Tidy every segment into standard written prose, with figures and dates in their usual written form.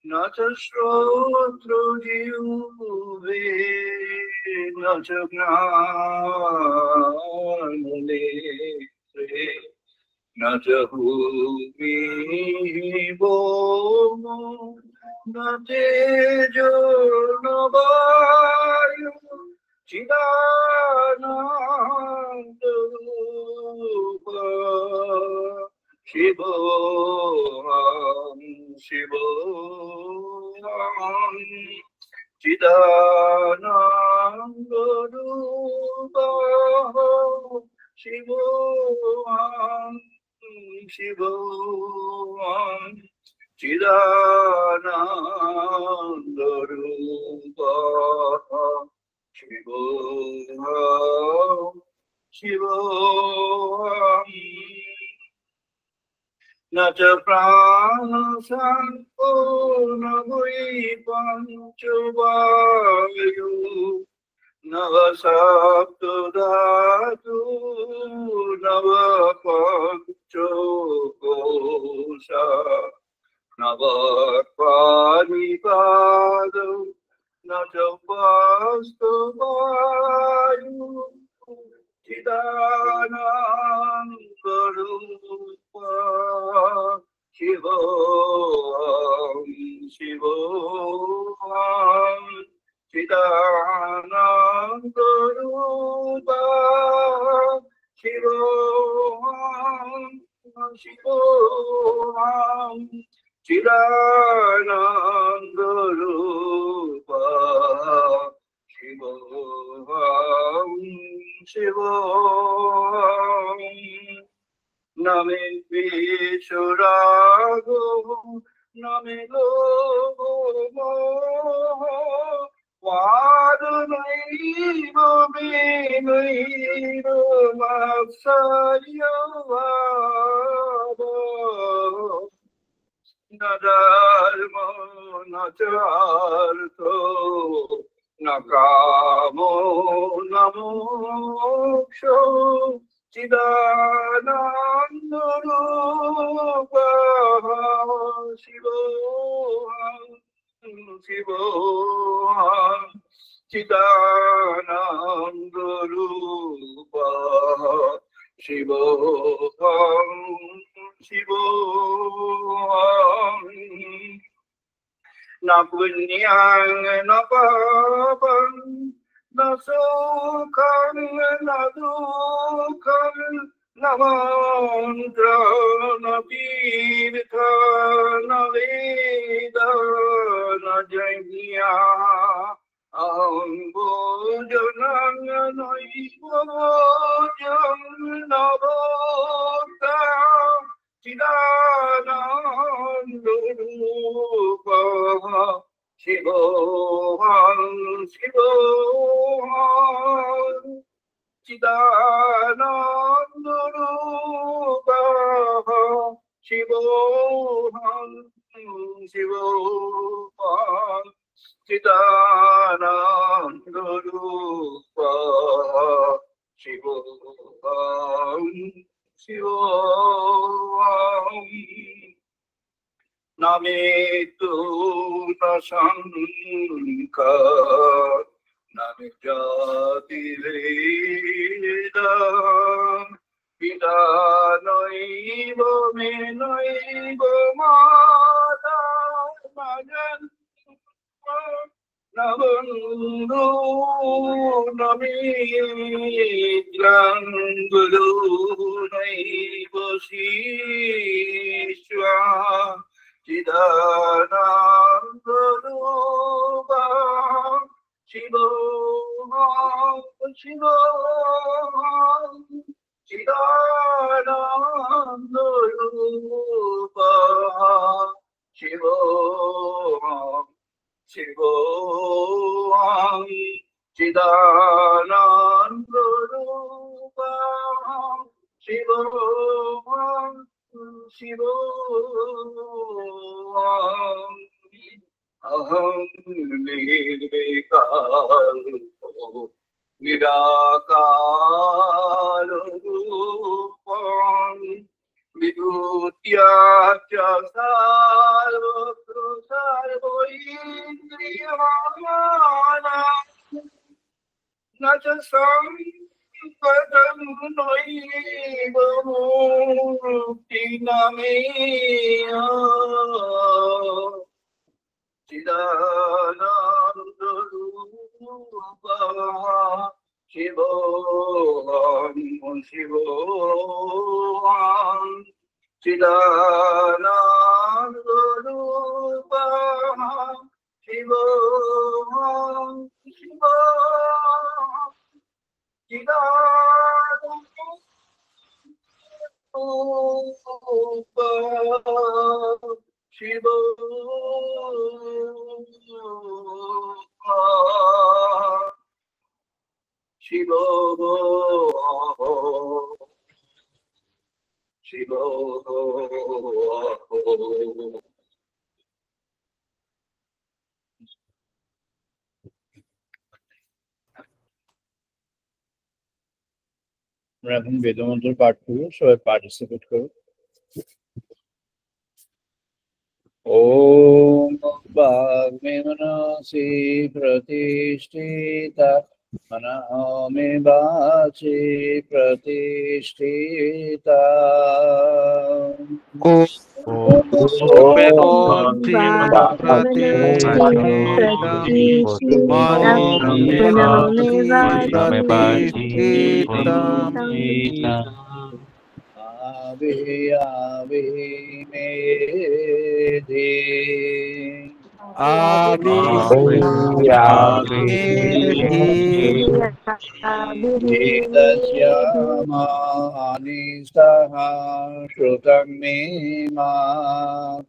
न च श्रोत्रजिह्वे न च घ्राणनेत्रे न च भूमिः न तेजो न वायुः चिदानन्दरूप शिवोऽहं शिवोऽहं चिदानन्दरूप शिवोऽहं शिवोऽहं चिदानन्दरूप शिवोऽहं शिवोऽहं न च प्राणसंको न वै पञ्चवायु न वा सप्तधातु न वा पञ्चकोशा न वा पाणिपादौ न च वास्तवायु चिदानन्दरूप शिवोऽहं शिवोऽहं चिदानन्दरूप शिवोऽहं शिवोऽहं चिदानन्दरूप शिवोऽहं शिवोऽहं न मे द्वेषरागो न मे लोभो मोहो वादनैव मेनैव मत्सर्यवादो न धर्मो न चार्थो न कामो न मोक्षो चिदानन्दरूप शिवोऽहं शिवोऽहं चिदानन्दरूप शिवोऽहं शिवोऽहं न पुण्यं न पापं न सुखं न दुःखं न मन्त्रं न तीर्थं न वेद न यज्ञः अहं भोजनं नैव भोजं न भोक्ता चिदानन्दरूप शिवोऽहं शिवोऽहं चिदानन्दरूप शिवोऽहं शिवोऽहं चिदानन्दरूप शिवोऽहं शिवोऽहं न मे तु न शङ्का न मे जातिभेदः पिता नैव मे नैव माता न जन्म न बन्धु न मित्रं गुरु नैव शिष्यः चिदानन्दरूप शिवोऽहं शिवोऽहं चिदानन्दरूप शिवोऽहं शिवोऽहं चिदानन्दरूप शिवोऽहं शिवोऽहं अहं निर्विकारो निराकाररूपं विभूत्या च सर्वत्र Sankadam Naiva Mukti Nameya Chidananda Rupa Shivoham Shivoham Chidananda Rupa Shivoham Shivoham Chidananda Rupa Shiva Shiva Shiva আমরা এখন বেদমন্ত্র পাঠ করবো, সবাই পার্টিসিপেট করো। ওম বাগ্মে মনসি প্রতিষ্ঠিতা মনঃ মে বাচি প্রতিষ্ঠিতা। Ave ave medhi ave Vedasyama anistaha shrutam me ma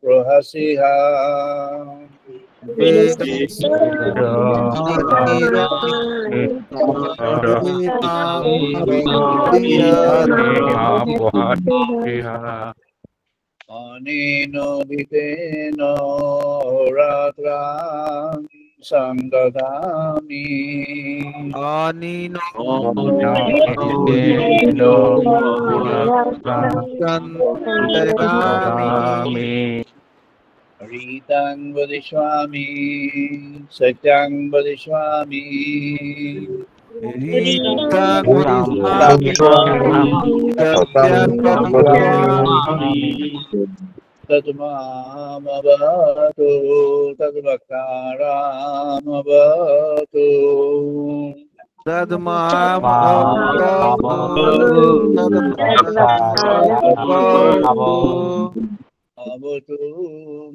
prahasiha Anino viteno ratram sangdadami Anino Ritang vadishwami satyang vadishwami Tadmamavatu tadvakaramavatu Avatu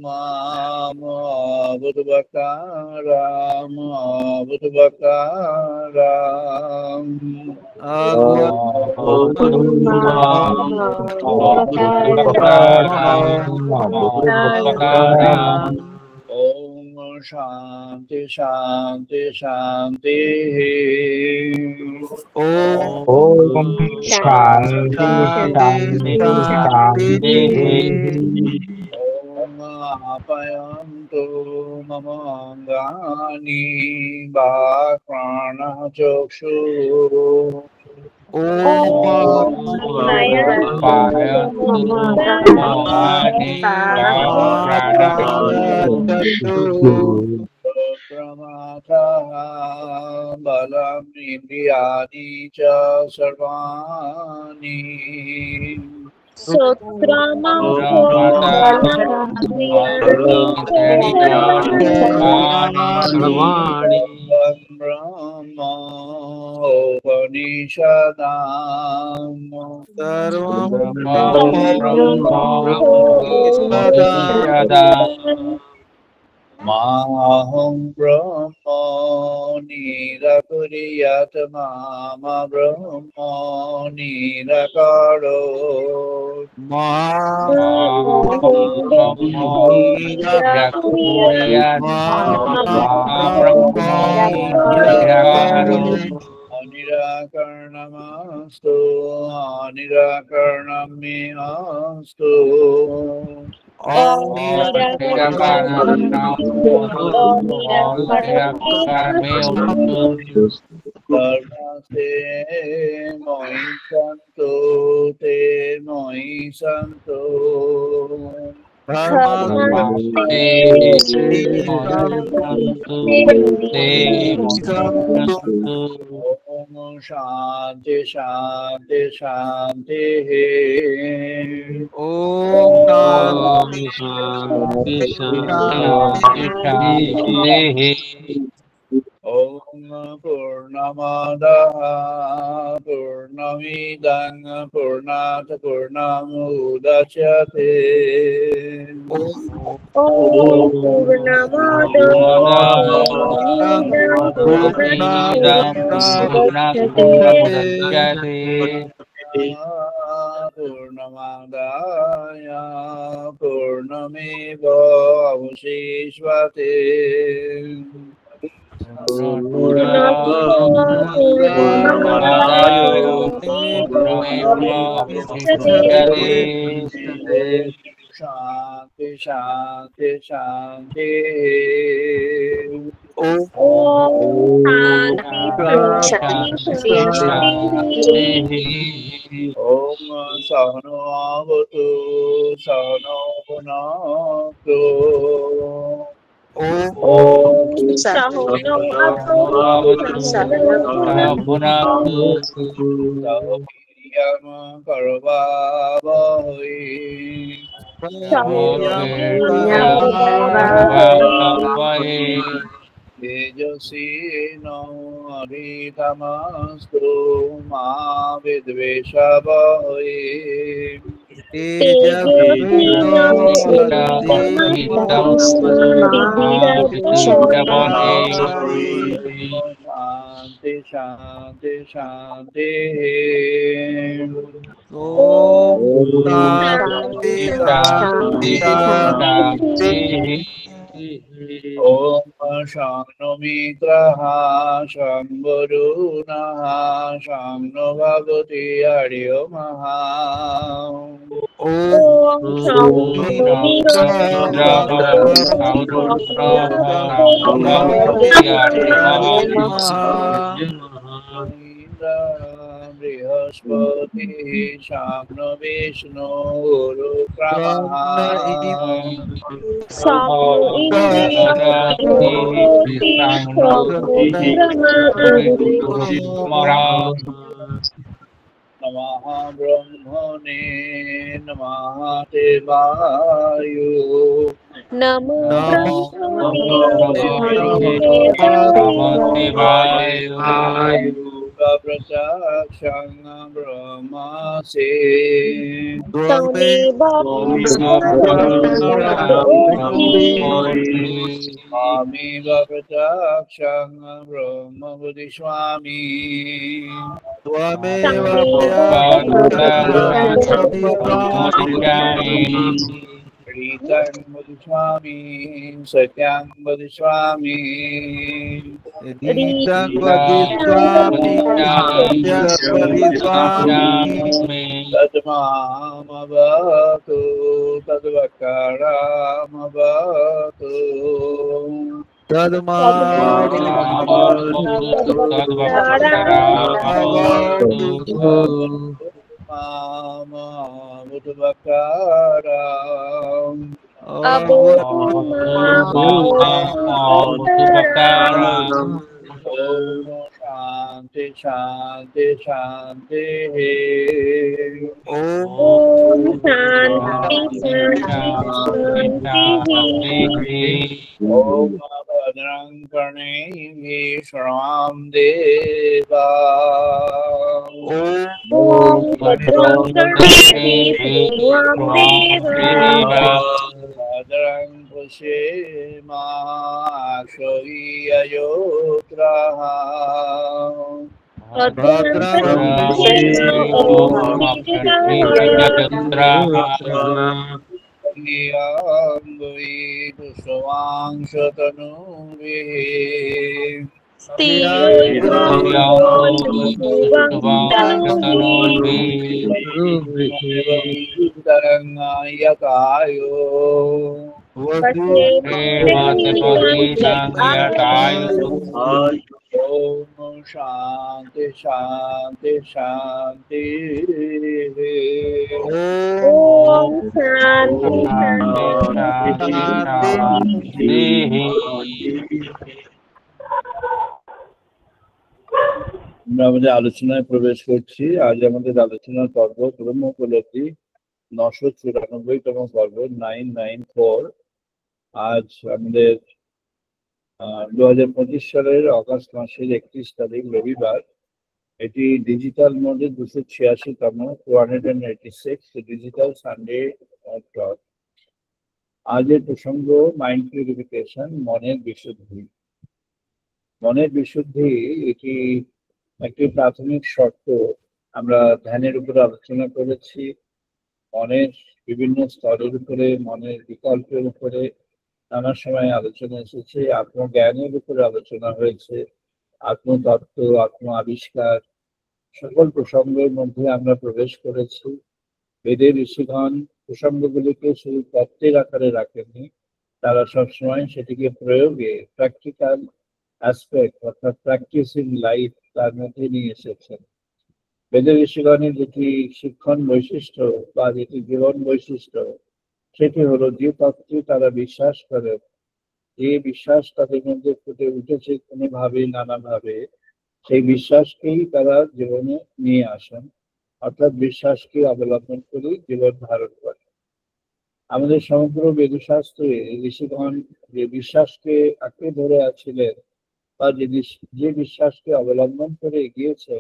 mam avatu bakaram avatu bakaram Om Shanti Shanti Shanti Om Shanti Shanti Shanti Om Apayantu Mamangani Bhakrana Chokshu Pramata Balam Indriyani Cha Sarvani Brahma Upanishadam Maham Brahma Nirakuriyat Mama Brahma Nirakaro Nirakarnamastu Nirakarnami astu Karnate moi santo te moi santo Om शांति शांति शांति ओम शांति शांति शांति शांति ओम पूर्णमदः पूर्णमिदं पूर्णात् पूर्णमुदच्यते Om Purnamada Purnamidam Purnamudachyate पूर्णमादाय पूर्णमेवावशिष्यते शांति शांति शांति Om Shanti Shanti ओम सहनो भवतु सहनो भुनक्तु Om Sahonam Atu Sahanam सह वीर्यं करवावहै तेजस्विनो अधीतमस्तु मा विद्वेषवहै शांति शांति शांति ओम शांति शांति शांति ओम शं मित्रः शं वरुणः शं नो भगवति अर्यमः Om बृहस्पति शं नो विष्णु गुरुक्रमः नमः ब्रह्मणे नमः देवाय Namo प्रत्यक्षं ब्रह्मसि स्वामी प्रत्यक्षं ब्रह्म बुद्धिस्वामी रीतं बुद्धिस्वामी सत्यं बुद्धिस्वामी तद्मामवतु तद्वक्तारमवतु शांति शांति शांति Om Shanti Shanti ओम भद्रं कर्णैः शृणां देवा Om Bhadram भद्रं पश्येमाक्षय्ययोत्रः ओम शांति शांति शांति Om Shanti আমরা আমাদের আলোচনায় প্রবেশ করছি। আজ আমাদের আলোচনার পর্ব ব্রহ্ম উপলব্ধি 994তম পর্ব 994। আজ আমাদের 2025 সালের অগাস্ট মাসের 31 তারিখ রবিবার। এটি ডিজিটাল মোডে 286তম 286 ডিজিটাল সানডে। আজের প্রসঙ্গ মাইন্ড পিউরিফিকেশন, মনের বিশুদ্ধি। মনের বিশুদ্ধি এটি একটি প্রাথমিক শর্ত। আমরা ধ্যানের উপরে আলোচনা করেছি, মনের বিভিন্ন স্তরের উপরে, মনের বিকল্পের উপরে নানা সময় আলোচনা এসেছে, আত্মজ্ঞানের উপরে আলোচনা হয়েছে, আত্মতত্ত্ব, আত্ম আবিষ্কার, সকল প্রসঙ্গের মধ্যে আমরা প্রবেশ করেছি। বেদের ঋষিগণ প্রসঙ্গগুলিকে শুধু তত্ত্বের আকারে রাখেননি, তারা সবসময় সেটিকে প্রয়োগে, প্র্যাকটিক্যাল অ্যাসপেক্ট অর্থাৎ প্র্যাকটিস ইন লাইফ তার মধ্যে নিয়ে এসেছেন। বেদের ঋষিগণের যেটি শিক্ষণ বৈশিষ্ট্য বা যেটি জীবন বৈশিষ্ট্য, সেটি হলো যে তত্ত্বে তারা বিশ্বাস করেন, যে বিশ্বাস তাদের মধ্যে ফুটে উঠেছে কোনোভাবে নানাভাবে, সেই বিশ্বাসকেই তারা জীবনে নিয়ে আসেন, অর্থাৎ বিশ্বাসকে অবলম্বন করেই জীবন ধারণ করে। আমাদের সমগ্র বেদশাস্ত্রে ঋষিগণ যে বিশ্বাসকে আঁকড়ে ধরে আছিলেন বা যে বিশ্বাসকে অবলম্বন করে এগিয়েছে,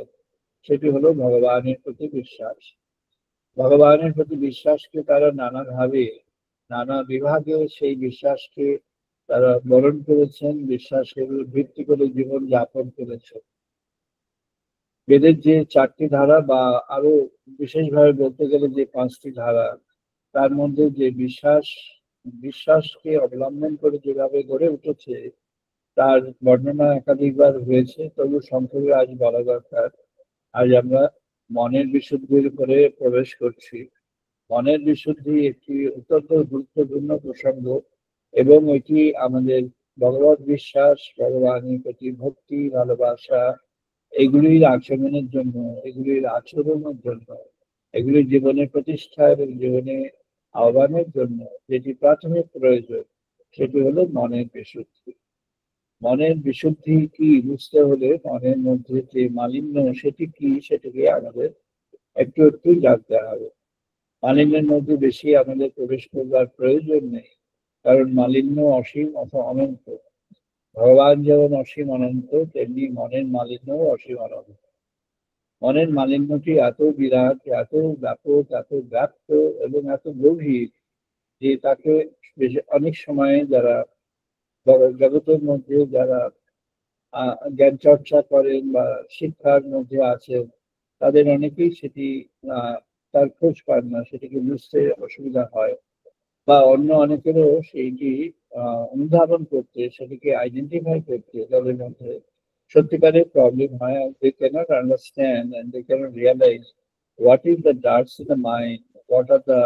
সেটি হলো ভগবানের প্রতি বিশ্বাস। ভগবানের প্রতি বিশ্বাসকে তারা নানাভাবে, নানা বিভাগে সেই বিশ্বাসকে তারা বরণ করেছেন, বিশ্বাসের ভিত্তি করে জীবন যাপন করেছেন। বেদের যে 4টি ধারা বা আরো বিশেষভাবে বলতে গেলে যে 5টি ধারা, তার মধ্যে যে বিশ্বাসকে অবলম্বন করে যেভাবে গড়ে উঠেছে তার বর্ণনা একাধিকবার হয়েছে, তবু সংক্ষেপে আজ বলা দরকার। আজ আমরা মনের বিশুদ্ধির উপরে প্রবেশ করছি। মনের বিশুদ্ধি একটি অত্যন্ত গুরুত্বপূর্ণ প্রসঙ্গ এবং এটি আমাদের ভগবত বিশ্বাস, ভগবানের প্রতি ভক্তি, ভালোবাসা, এগুলির আচরণের জন্য, এগুলির জীবনের প্রতিষ্ঠা এবং জীবনে আহ্বানের জন্য যেটি প্রাথমিক প্রয়োজন, সেটি হলো মনের বিশুদ্ধি। মনের বিশুদ্ধি কি বুঝতে হলে মনের মধ্যে যে মালিন্য সেটি কি, সেটিকে আমাদের একটু একটু জানতে হবে। মালিন্যের মধ্যে বেশি আমাদের প্রবেশ করবার প্রয়োজন নেই, কারণ মালিন্য অসীম অথবা অনন্ত। ভগবান যেমন অসীম অনন্ত, তেমনি মনের মালিন্যও অসীম অনন্ত। মনের মালিন্যটি এত বিরাট, এত ব্যাপক, এত ব্যাপ্ত এবং এত গভীর যে তাকে অনেক সময় যারা জগতের মধ্যে যারা জ্ঞান চর্চা করেন বা শিক্ষার মধ্যে আছেন, তাদের অনেকেই সেটি তার খোঁজ পান না, সেটিকে বুঝতে অসুবিধা হয়, বা অন্য অনেকেরও সেইটি অনুধাবন করতে, সেটিকে আইডেন্টিফাই করতে তাদের মধ্যে সত্যিকারের প্রবলেম হয়। They cannot understand and they cannot realize what is the darks in the mind, what are the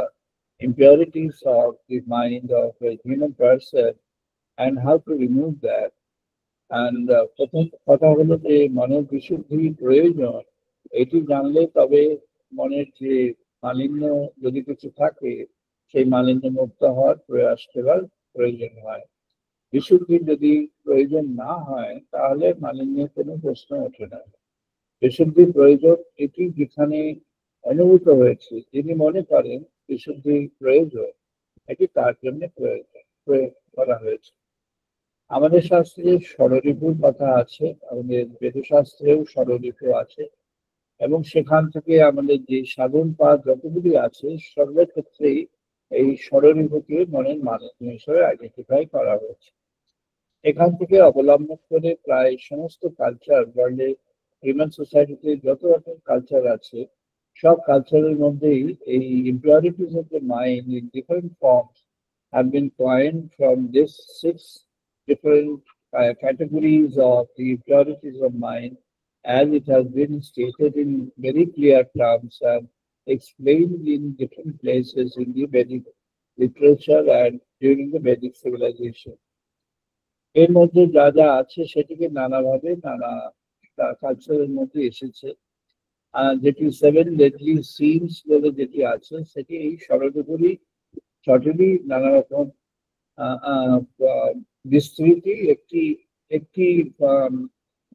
impurities of the mind of a human person and how to remove that. And প্রথম কথা হলো যে মনের বিশুদ্ধি প্রয়োজন, এটি জানলে তবে মনের যে মালিন্য যদি কিছু থাকে, সেই মালিন্য মুক্ত হওয়ার প্রয়াস করার প্রয়োজন হয়। বিশুদ্ধির যদি প্রয়োজন না হয়, তাহলে মালিন্যের কোনো প্রশ্ন ওঠে না। বিশুদ্ধির প্রয়োজন এটি যেখানে অনুভূত হয়েছে, যিনি মনে করেন বিশুদ্ধির প্রয়োজন, এটি তার জন্য প্রয়োগ করা হয়েছে। আমাদের শাস্ত্রে ষড়রিপুর কথা আছে, আমাদের বেদশাস্ত্রেও ষড়রিপু আছে, এবং সেখান থেকে আমাদের যে সাধন পাঠ যতগুলি আছে, সর্বক্ষেত্রেই এই ষড়রিপুকে মনের মালিন্য হিসেবে আইডেন্টিফাই করা হয়েছে। এখান থেকে অবলম্বন করে প্রায় সমস্ত কালচার, ওয়ার্ল্ডে হিউম্যান সোসাইটিতে যত রকম কালচার আছে, সব কালচারের মধ্যেই এই impurities of the mind in different forms have been coined from this 6 different categories of the impurities of mind, as it has been stated in very clear terms and explained in different places in the Vedic literature and during the Vedic civilization. এর মধ্যে যা যা আছে সেটিকে নানাভাবে নানা কালচারের মধ্যে এসেছে। যেটি 7 deadly sins বলে যেটি আছে, সেটি এই ষড়রিপুরই সঠিকই নানা রকম বিস্তৃতি, একটি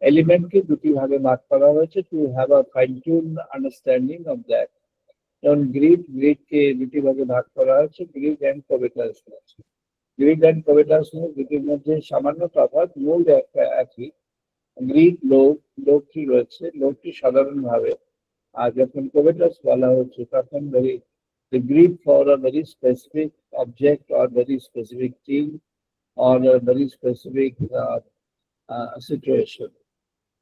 এলিমেন্টকে দুটি ভাগে ভাগ করা হয়েছে to have a fine tune understanding of that. যেমন গ্রিডকে দুটি ভাগে ভাগ করা হয়েছে, গ্রিড অ্যান্ড কোভেটাসনেস। গ্রিড অ্যান্ড কোভেটাসনেস দুটির মধ্যে সামান্য তফাৎ, মূল একটা একই। গ্রিড লোভটি রয়েছে, লোভটি সাধারণভাবে, আর যখন কোভেটাস বলা হচ্ছে তখন the greed for a very specific object or very specific thing or a very specific situation.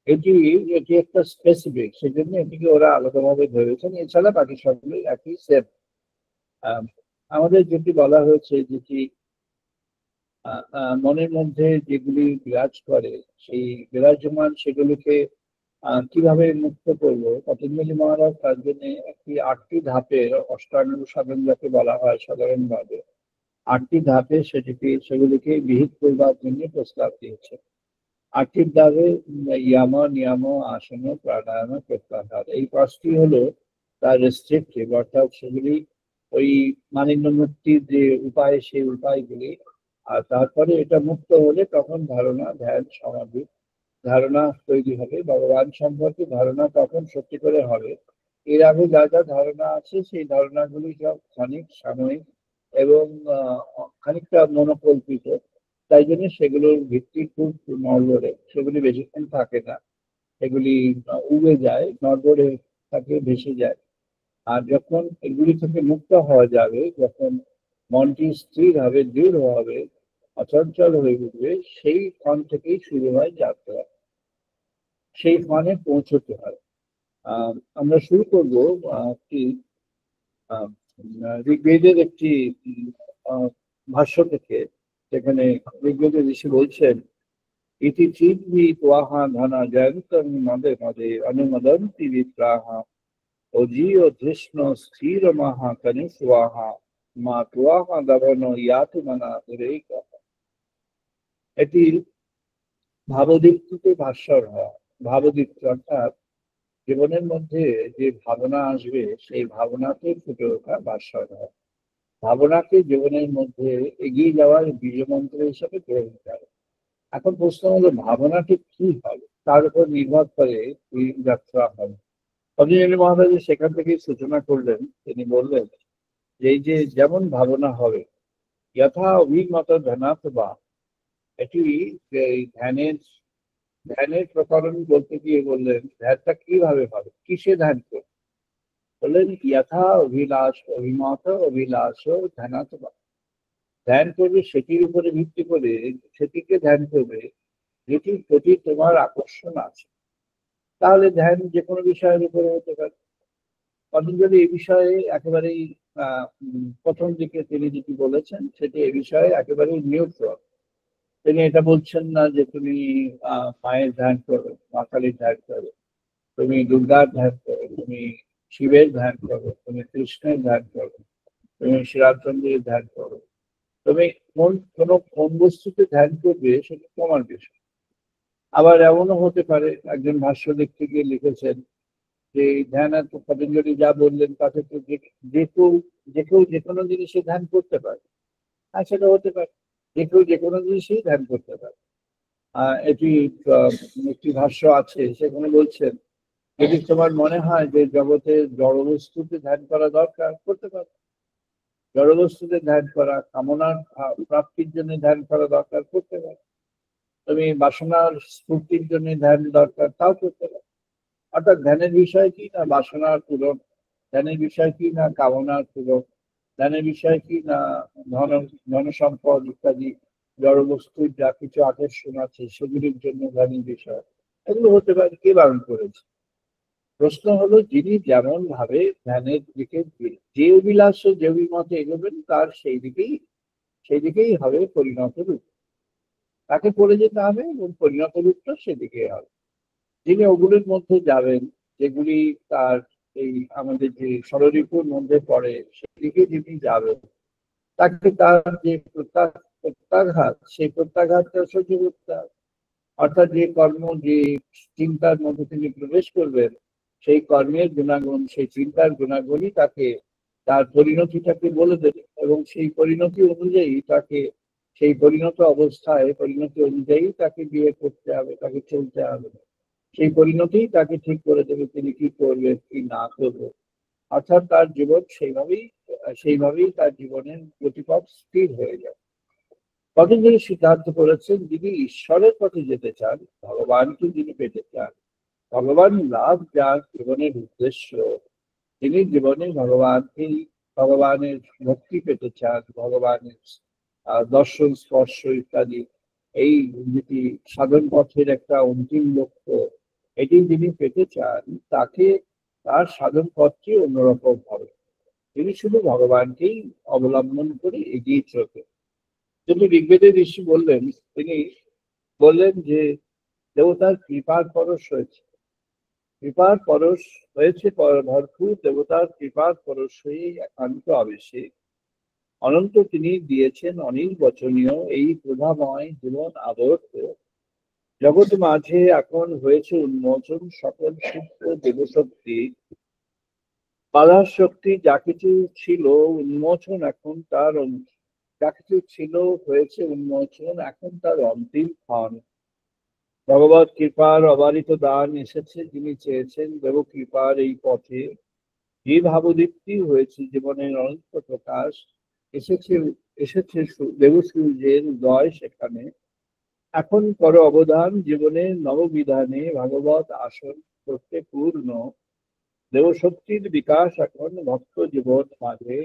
এটি এটি একটা স্পেসিফিক, সেজন্য এটিকে ওরা আলাদাভাবে ধরেছেন। এছাড়া বাকি সবগুলো একই সেম। আমাদের যেটি বলা হয়েছে, যেটি মনের মধ্যে যেগুলি বিরাজ করে, সেই বিরাজমান সেগুলিকে কিভাবে মুক্ত করবো, পতঞ্জলি মহারাজ তার জন্য একটি 8টি ধাপের অষ্টাঙ্গ সাধন যাকে বলা হয় সাধারণভাবে, 8টি ধাপে সেগুলিকে বিহিত করবার জন্য প্রস্তাব দিয়েছে। 8টি ধাপে ইয়াম, নিয়ম, আসন, প্রাণায়াম, প্রত্যাহার, এই 5টি হলো তার রেস্ট্রিক্টিভ, অর্থাৎ সেগুলি ওই মালিন্য মুক্তির যে উপায়, সেই উপায়গুলি। আর তারপরে এটা মুক্ত হলে তখন ধারণা, ধ্যান, সমাধি, ধারণা তৈরি হবে। ভগবান সম্পর্কে ধারণা তখন সত্যি করে হবে। এর আগে যা যা ধারণা আছে সেই ধারণাগুলি সব ক্ষণিক, সাময়িক এবং খানিকটা মনোকল্পিত। তাই জন্য সেগুলোর ভিত্তি খুব নড়বড়ে, সেগুলি বেশিক্ষণ থাকে না, সেগুলি উড়ে যায়, নড়বড়ে থাকে, ভেসে যায়। আর যখন এগুলি থেকে মুক্ত হওয়া যাবে, যখন মনটি স্থির হবে, দৃঢ় হবে, অচঞ্চল হয়ে উঠবে, সেই ক্ষণ থেকেই শুরু হয় যাত্রা। সেই ক্ষণে পৌঁছতে হয়। আমরা শুরু করবো একটি ঋগ্বেদের একটি ভাষ্য থেকে, যেখানে ঋগ্বেদের ঋষি বলছেন, ইতি চিদ্বি ত্বাহা ধনা জয়ন্তং মদে মদে অনুমদন্তি বিপ্রাহা অজিয় ধৃষ্ণ স্থির মহা কনিষ্বাহা মা ত্বাহা দভন ইয়াতু মনা রেকা। এটি ভাবদীপ্তিতে ভাস্বর হওয়া। ভাবদীপ্তি অর্থাৎ জীবনের মধ্যে যে ভাবনা আসবে, সেই ভাবনাকে ফুটে ওঠা, ভাস্বর হয়। ভাবনাকে জীবনের মধ্যে এগিয়ে যাওয়ার বীজমন্ত্র হিসাবে গ্রহণ করে। এখন প্রশ্ন হলো, ভাবনাটি কি হবে, তার উপর নির্ভর করে এই যাত্রা হবে। পতঞ্জলি মহারাজ সেখান থেকে সূচনা করলেন। তিনি বললেন যে এই যে যেমন ভাবনা হবে, যথা অভিমত ধ্যানাত বা, এটি ধ্যানের প্রকরণ বলতে গিয়ে বললেন, ধ্যানটা কিভাবে হবে, কিসে ধ্যান করবে। বললেন যথা অভিমত অভিলাষ ধ্যানাত বা, ধ্যান করবে সেটির উপরে ভিত্তি করে, সেটিকে ধ্যান করবে যেটির প্রতি তোমার আকর্ষণ আছে। তাহলে ধ্যান যে কোনো বিষয়ের উপরে হতে পারে। পতঞ্জলি এই বিষয়ে একেবারেই প্রথম দিকে তিনি যেটি বলেছেন, সেটি এ বিষয়ে একেবারেই নিউট্রাল। তিনি এটা বলছেন না যে তুমি মায়ের ধ্যান করো, মা কালীর ধ্যান করো, তুমি দুর্গার ধ্যান করো, তুমি শিবের ধ্যান করো, তুমি কৃষ্ণের ধ্যান করো, তুমি শ্রীরামচন্দ্রের ধ্যান করো। তুমি কোন বস্তুতে ধ্যান করবে সেটা তোমার বিষয়। আবার এমনও হতে পারে, একজন ভাষ্য লিখতে গিয়ে লিখেছেন যে ধ্যান, পতঞ্জলি যা বললেন তাতে তো যে কেউ যে কোনো জিনিসে ধ্যান করতে পারে। আর সেটা হতে পারে, যে কেউ যে কোনো জিনিসেই ধ্যান করতে পারে। এটি একটি ভাষ্য আছে, সেখানে বলছেন, যদি তোমার মনে হয় যে জগতের জড়বস্তুতে ধ্যান করা দরকার, করতে পারো। জড়বস্তুতে ধ্যান করা, কামনার প্রাপ্তির জন্য ধ্যান করা দরকার, করতে পারো। তুমি বাসনার স্ফূর্তির জন্য ধ্যান দরকার, তাও করতে পারো। অর্থাৎ ধ্যানের বিষয় কি না বাসনার পূরণ, ধ্যানের বিষয় কি না কামনার পূরণ, ধ্যানের বিষয় কি না ধন সম্পদ ইত্যাদি জড়বস্তুর যা কিছু আকর্ষণ আছে সেগুলির জন্য ধ্যানের বিষয়। এগুলো হতে পারে, কে বারণ করেছে। প্রশ্ন হলো, যিনি যেমন ভাবে ধ্যানের দিকে যে অভিলাষ যে অভিমতে এগোবেন, তার সেই দিকেই হবে পরিণত রূপ। তাকে পড়ে যেতে হবে এবং পরিণত রূপটা সেদিকে হবে। যিনি ওগুলির মধ্যে যাবেন, যেগুলি তার এই আমাদের যে ষড়রিপুর মধ্যে পড়ে, সেদিকে যিনি যাবেন, তাকে তার যে প্রত্যাঘাত, সেই প্রত্যাঘাতটা সহ্য করতে হবে। অর্থাৎ যে কর্ম, যে চিন্তার মধ্যে তিনি প্রবেশ করবেন, সেই কর্মের গুণাগুণ, সেই চিন্তার গুণাগুণই তাকে তার পরিণতিটাকে বলে দেবে, এবং সেই পরিণতি অনুযায়ী তাকে সেই পরিণত অবস্থায় পরিণতি অনুযায়ী তাকে বিয়ে করতে হবে, তাকে চলতে হবে। সেই পরিণতি তাকে ঠিক করে দেবে তিনি কি করবে কি না করবে। অর্থাৎ তার জীবন সেইভাবেই তার জীবনের গতিপথ স্থির হয়ে যায়। পতঞ্জলি সিদ্ধান্ত করেছেন যিনি ঈশ্বরের পথে যেতে চান, ভগবানকে যিনি পেতে চান, ভগবান লাভ যার জীবনের উদ্দেশ্য, তিনি জীবনে ভগবানের ভক্তি পেতে চান, ভগবানের দর্শন স্পর্শ ইত্যাদি, এই যেটি সাধন পথের একটা অন্তিম লক্ষ্য, এটি যিনি পেতে চান তাকে তার সাধন পথটি অন্যরকম হবে। তিনি শুধু ভগবানকেই অবলম্বন করে এগিয়ে চলবে। যদি ঋগ্বেদের ঋষি বললেন, তিনি বললেন যে দেবতার কৃপার পরশ হয়েছে, কৃপার পরশ হয়েছে ভরপুর, দেবতার কৃপার পরশ হয়ে একান্ত আবেশে অনন্ত তিনি দিয়েছেন অনির্বচনীয় এই প্রভাময় জীবন আবর্ত জগৎ মাঝে এখন হয়েছে উন্মোচন সকল সূক্ষ্ম দেবশক্তি বাধার শক্তি, যা কিছু ছিল উন্মোচন এখন তার যা কিছু ছিল হয়েছে উন্মোচন এখন তার অন্তিম ক্ষণ। ভগবত কৃপার অবারিত দান এসেছে, যিনি চেয়েছেন দেব কৃপার এই পথে যে ভাবদীপ্তি হয়েছে জীবনের অনন্ত প্রকাশ, এসেছে এসেছে দেবসূর্যের উদয় সেখানে। এখন করো অবদান জীবনের নববিধানে, ভাগবত আসন করতে পূর্ণ দেবশক্তির বিকাশ এখন ভক্ত জীবন মাঝে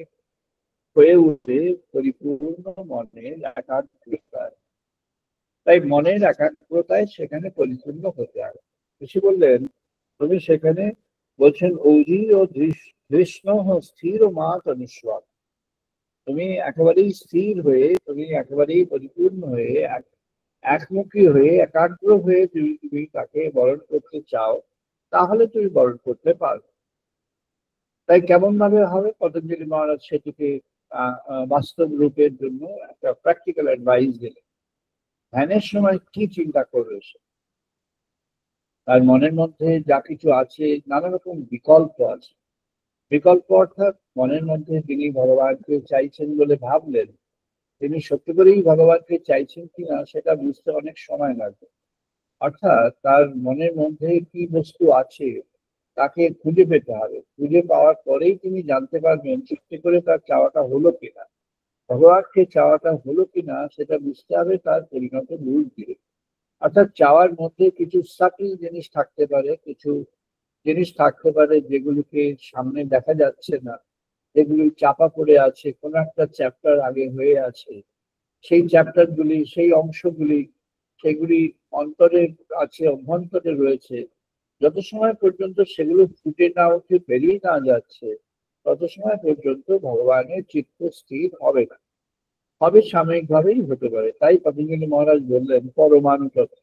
হয়ে উঠবে পরিপূর্ণ মনের একাগ্রতায়। তাই মনের একাগ্রতায় সেখানে পরিপূর্ণ হতে হবে। ঋষি বললেন তুমি সেখানে, বলছেন ঔজি ও কৃষ্ণ স্থির ও মাত অনুস্বাদ, তুমি একেবারেই স্থির হয়ে, তুমি একেবারেই পরিপূর্ণ হয়ে, একমুখী হয়ে, একাগ্র হয়ে তুমি তাকে বরণ করতে চাও, তাহলে তুমি বরণ করতে পারবে। তাই কেমন ভাবে হবে? পতঞ্জলি মহারাজ সেটিকে বাস্তব রূপের জন্য একটা প্র্যাকটিক্যাল অ্যাডভাইস দিলেন। ধ্যানের সময় কি চিন্তা করবে সে? তার মনের মধ্যে যা কিছু আছে, নানা রকম বিকল্প আছে। বিকল্প অর্থাৎ মনের মধ্যে তিনি ভগবানকে চাইছেন বলে ভাবলেন, তিনি সত্যি করেই ভগবানকে চাইছেন কিনা সেটা বুঝতে অনেক সময় লাগবে। অর্থাৎ তার মনের মধ্যে কি বস্তু আছে তাকে খুঁজে পেতে হবে। খুঁজে পাওয়ার পরেই তিনি জানতে পারবেন সত্যি করে তার চাওয়াটা হলো কিনা, ভগবানকে চাওয়াটা হলো কিনা সেটা বুঝতে হবে তার পরিণত রূপ দিয়ে। অর্থাৎ চাওয়ার মধ্যে কিছু সাটল জিনিস থাকতে পারে, কিছু জিনিস থাকতে পারে যেগুলিকে সামনে দেখা যাচ্ছে না, যেগুলি চাপা পড়ে আছে, কোনো একটা চ্যাপ্টার আগে হয়ে আছে, সেই চ্যাপ্টার গুলি, সেই অংশগুলি, সেগুলি অন্তরে আছে, অভ্যন্তরে রয়েছে। যত সময় পর্যন্ত সেগুলো ফুটে না উঠে বেরিয়ে না যাচ্ছে, তত সময় পর্যন্ত ভগবানের চিত্ত স্থির হবে না, হবে সাময়িকভাবেই হতে পারে। তাই পতঞ্জলি মহারাজ বললেন পরমাণু তত্ত্ব।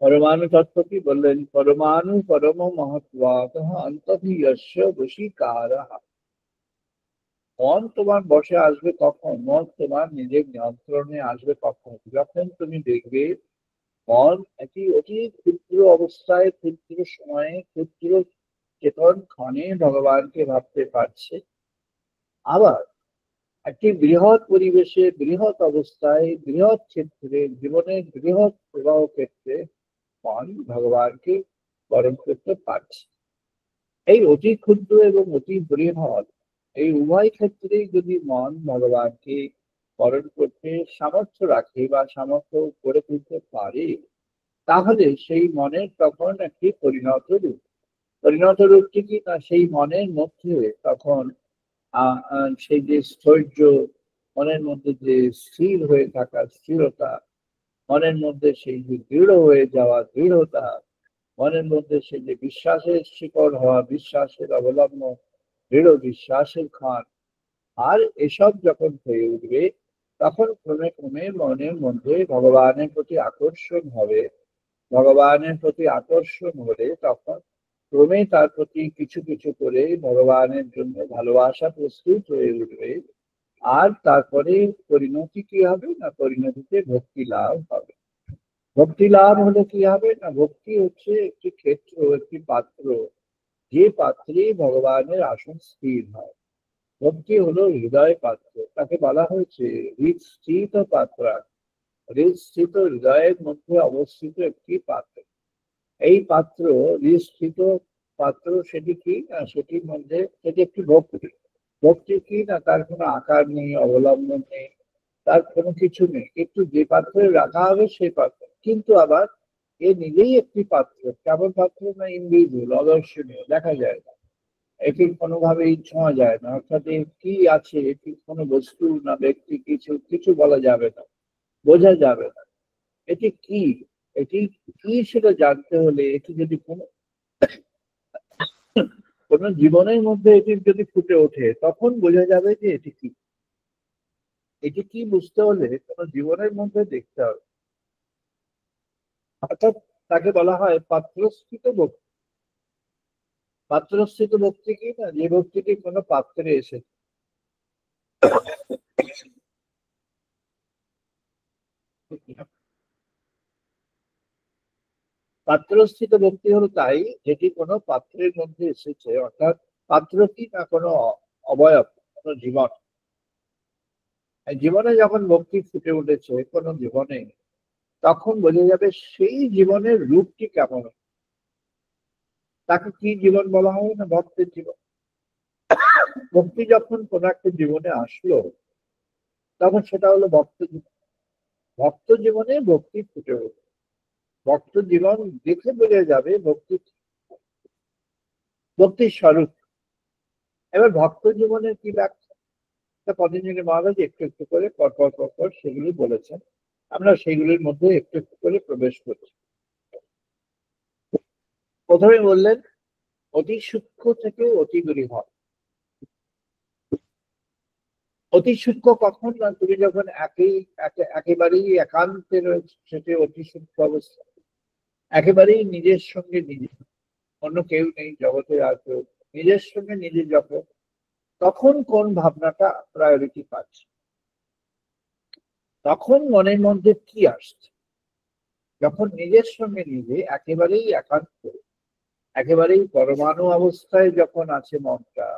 পরমাণু তত্ত্ব কি বললেন? পরমাণু পরম মহত্বাতঃ অন্তর্হিয়স্য বশীকারঃ। মন তোমার বসে আসবে কখন? মন তোমার নিজের নিয়ন্ত্রণে আসবে কখন? যখন তুমি দেখবে মন একটি অতি ক্ষুদ্র অবস্থায়, ক্ষুদ্র সময়ে, ক্ষুদ্র চেতন ক্ষণে ভগবানকে ভাবতে পারছে, আবার একটি বৃহৎ পরিবেশে, বৃহৎ অবস্থায়, বৃহৎ ক্ষেত্রে, জীবনের বৃহৎ প্রবাহ ক্ষেত্রে মন ভগবানকে বরণ করতে পারছে। এই অতি ক্ষুদ্র এবং অতি বৃহৎ এই উভয় ক্ষেত্রেই যদি মন ভগবানকে বরণ করতে সামর্থ্য রাখে বা সামর্থ্য করে তুলতে পারে, তাহলে সেই মনের তখন একটি পরিণত রূপ। পরিণত রূপটি কি না, সেই মনের মধ্যে তখন সেই যে স্থৈর্য, মনের মধ্যে যে স্থির হয়ে থাকা স্থিরতা, মনের মধ্যে সেই যে দৃঢ় হয়ে যাওয়া দৃঢ়তা, মনের মধ্যে সেই যে বিশ্বাসের শিকড় হওয়া, বিশ্বাসের অবলম্বন, দৃঢ় বিশ্বাসের খান, আর এসব যখন হয়ে উঠবে তখন ক্রমে ক্রমে মনের মধ্যে ভগবানের প্রতি আকর্ষণ হবে। ভগবানের প্রতি আকর্ষণ হলে তখন ক্রমে তার প্রতি কিছু কিছু করে ভগবানের জন্য ভালোবাসা প্রস্তুত হয়ে উঠবে। আর তারপরে পরিণতি কি হবে না, পরিণতিতে ভক্তি লাভ হবে। ভক্তি লাভ হলে কি হবে না, ভক্তি হচ্ছে একটি ক্ষেত্র, একটি পাত্র, যে পাত্রে ভগবানের আসন স্থির হয়। ভক্তি হলো হৃদয় পাত্র, তাকে বলা হয়েছে হৃদস্থিত পাত্র। হৃদস্থিত হৃদয়ের মধ্যে অবস্থিত একটি পাত্র। এই পাত্র, হৃদস্থিত পাত্র, সেটি কি না, সেটির মধ্যে সেটি একটি ভক্তি। ভক্তি কি না, তার কোনো আকার নেই, অবলম্বন নেই, তার কোনো কিছু নেই, কিন্তু যে পাত্রে রাখা হবে সেই পাত্র। কিন্তু আবার এ নিজেই একটি পাত্র। কেমন পাত্র না, ইনভিজিবল, অদর্শনীয়, দেখা যায় না, এটি কোনোভাবেই ছোঁয়া যায় না। অর্থাৎ এর কি আছে, এটি কোনো বস্তু না ব্যক্তি, কিছু কিছু বলা যাবে না, বোঝা যাবে না। এটি কি, এটি কি সেটা জানতে হলে এটি যদি কোনো কোনো জীবনের মধ্যে এটি যদি ফুটে ওঠে, তখন বোঝা যাবে যে এটি কি। এটি কি বুঝতে হলে কোনো জীবনের মধ্যে দেখতে হবে। অর্থাৎ তাকে বলা হয় পাত্রস্থিত ভক্তি। পাত্রস্থিত ভক্তি কি না, যে ভক্তিটি কোনো পাত্রে এসেছে। পাত্রস্থিত ভক্তি হলো তাই, যেটি কোনো পাত্রের মধ্যে এসেছে। অর্থাৎ পাত্র কি না, কোনো অবয়ব, কোনো জীবন। এই জীবনে যখন ভক্তি ফুটে উঠেছে কোনো জীবনে, তখন বোঝা যাবে সেই জীবনের রূপটি কেমন। তাকে কি জীবন বলা হয় না, ভক্তের জীবন। ভক্তি যখন কোনো একটা জীবনে আসলো, তখন সেটা হলো ভক্ত জীবন। ভক্ত জীবনে ভক্তি ফুটে উঠবে। ভক্ত জীবন দেখে বোঝা যাবে ভক্তি, ভক্তির স্বরূপ। এবার ভক্ত জীবনের কি ব্যাখ্যা, পতঞ্জলি মহারাজ একটু একটু করে পর সেগুলি বলেছেন। আমরা সেগুলির মধ্যে একটু একটু করে প্রবেশ করছি। প্রথমে বললেন অতি সূক্ষ্ম থেকে অতি বৃহৎ। অতি সূক্ষ্ম কখন না, তুমি যখন একেবারেই একান্তে রয়েছে, সেটি অতি সূক্ষ্ম অবস্থা। একেবারেই নিজের সঙ্গে নিজে, অন্য কেউ নেই জগতে, আর কেউ, নিজের সঙ্গে নিজে যখন, তখন কোন ভাবনাটা প্রায়োরিটি পাচ্ছে, তখন মনের মধ্যে কি আসছে। যখন নিজের সঙ্গে নিজে একেবারেই একান্ত, একেবারেই পরমাণু অবস্থায় যখন আছে মনটা,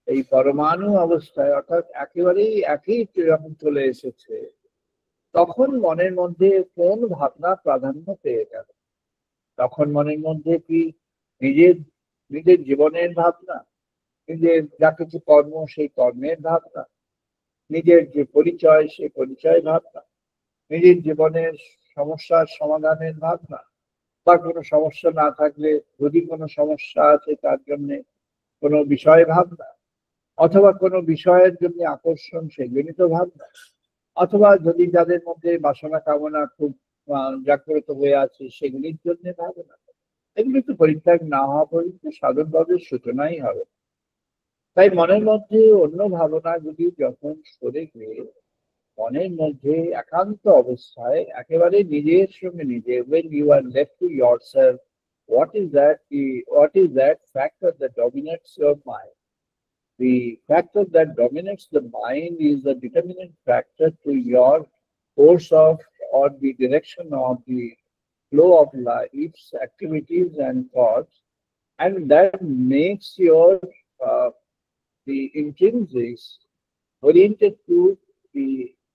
এই পরমাণু অবস্থায় অর্থাৎ একেবারেই একই যখন চলে এসেছে, তখন মনের মধ্যে কোন ভাবনা প্রাধান্য পেয়ে গেল। তখন মনের মধ্যে কি নিজের নিজের জীবনের ভাবনা, নিজের যা কিছু কর্ম সেই কর্মের ভাবনা, নিজের যে পরিচয় সেই পরিচয় ভাবনা, নিজের জীবনের সমস্যার সমাধানের ভাবনা, বা কোনো সমস্যা না থাকলে যদি কোনো সমস্যা আছে তার জন্য কোনো বিষয় ভাবনা, অথবা কোনো বিষয়ের জন্য আকর্ষণ সেগুলিত ভাবনা, অথবা যদি যাদের মধ্যে বাসনা কামনা খুব জাগ্রত হয়ে আছে সেগুলির জন্য ভাবনা। এগুলি তো পরিত্যাগ না হওয়া পর্যন্ত সাধন ভাবের সূচনাই হবে। তাই মনের মধ্যে অন্য ভাবনাগুলি যখন সরে গিয়ে মনের মধ্যে একান্ত অবস্থায় একেবারে নিজের সঙ্গে নিজে, when you are left to yourself, what is that factor that dominates your mind? The factor that dominates the mind is the determinant factor to your course of, or the direction of the flow of life's activities and thoughts, and that makes your the intrinsics oriented to the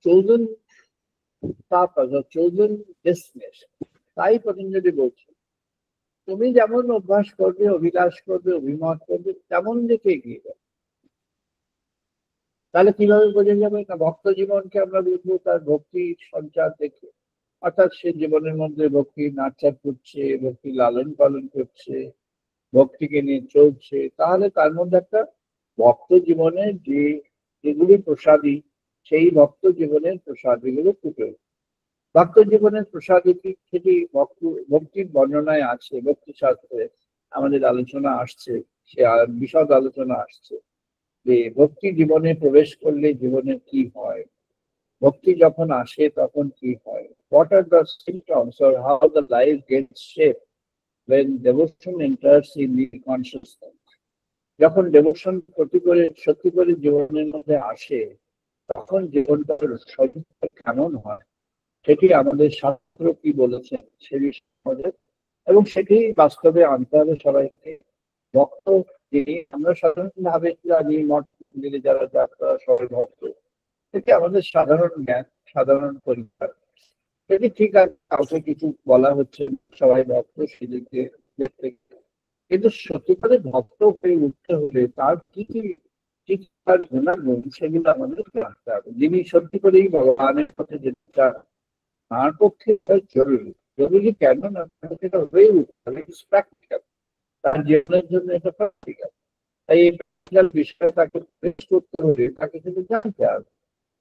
chosen purpose or chosen destination. তাই পতঞ্জলি বলছে, তুমি যেমন অভ্যাস করবে, অভিলাষ করবে, অভিমত করবে, তেমন দিকে এগিয়ে যাবে। তাহলে কিভাবে বোঝা যাবে না, ভক্ত জীবনকে আমরা বুঝবো তার ভক্তির সঞ্চার দেখে। অর্থাৎ সে জীবনের মধ্যে ভক্তি নাচার করছে, ভক্তি লালন পালন করছে, ভক্তিকে নিয়ে চলছে, তাহলে তার মধ্যে একটা ভক্ত জীবনের যেগুলি প্রসাদী, সেই ভক্ত জীবনের প্রসাদীগুলো ফুটে ওঠে। ভক্ত জীবনের প্রসাদী কি, সেটি ভক্তির বর্ণনায় আছে, ভক্তি শাস্ত্রে আমাদের আলোচনা আসছে, সে বিশদ আলোচনা আসছে যে ভক্তি জীবনে প্রবেশ করলে জীবনে কি হয়, ভক্তি যখন আসে তখন কি হয়, what are the symptoms or how the life gets shaped when devotion enters in the consciousness. যখন devotion সত্যি করে জীবনের মধ্যে আসে, তখন জীবনটার সত্যি কেমন হয়, সেটি আমাদের শাস্ত্র কি বলেছেন সে বিষয়ে, এবং সেটি বাস্তবে আনতে হবে সবাইকে। ভক্ত যিনি আমরা সাধারণত ভাবে জানি মঠ মন্দিরে যারা যাত্রা সবাই ভক্ত, এটি আমাদের সাধারণ জ্ঞান, সাধারণ পরিবার। সেটি ঠিক আছে, কাউকে কিছু বলা হচ্ছে, সবাই ভক্ত সেদিকে দেখতে, কিন্তু সত্যিকারের ভক্ত হয়ে উঠতে হলে তার কি কি ঠিক তার গুণাগুণ সেগুলো আমাদের জানতে হবে। যিনি সত্যি করেই ভগবানের পথে যেতে চান তার পক্ষে জরুরি। জরুরি কেন না, সেটা হয়ে উঠতে হবে, প্র্যাকটিক্যাল, তার জীবনের জন্য এটা প্র্যাকটিক্যাল। তাই এই প্র্যাকটিক্যাল বিষয় তাকে ফেস করতে হলে তাকে কিন্তু জানতে হবে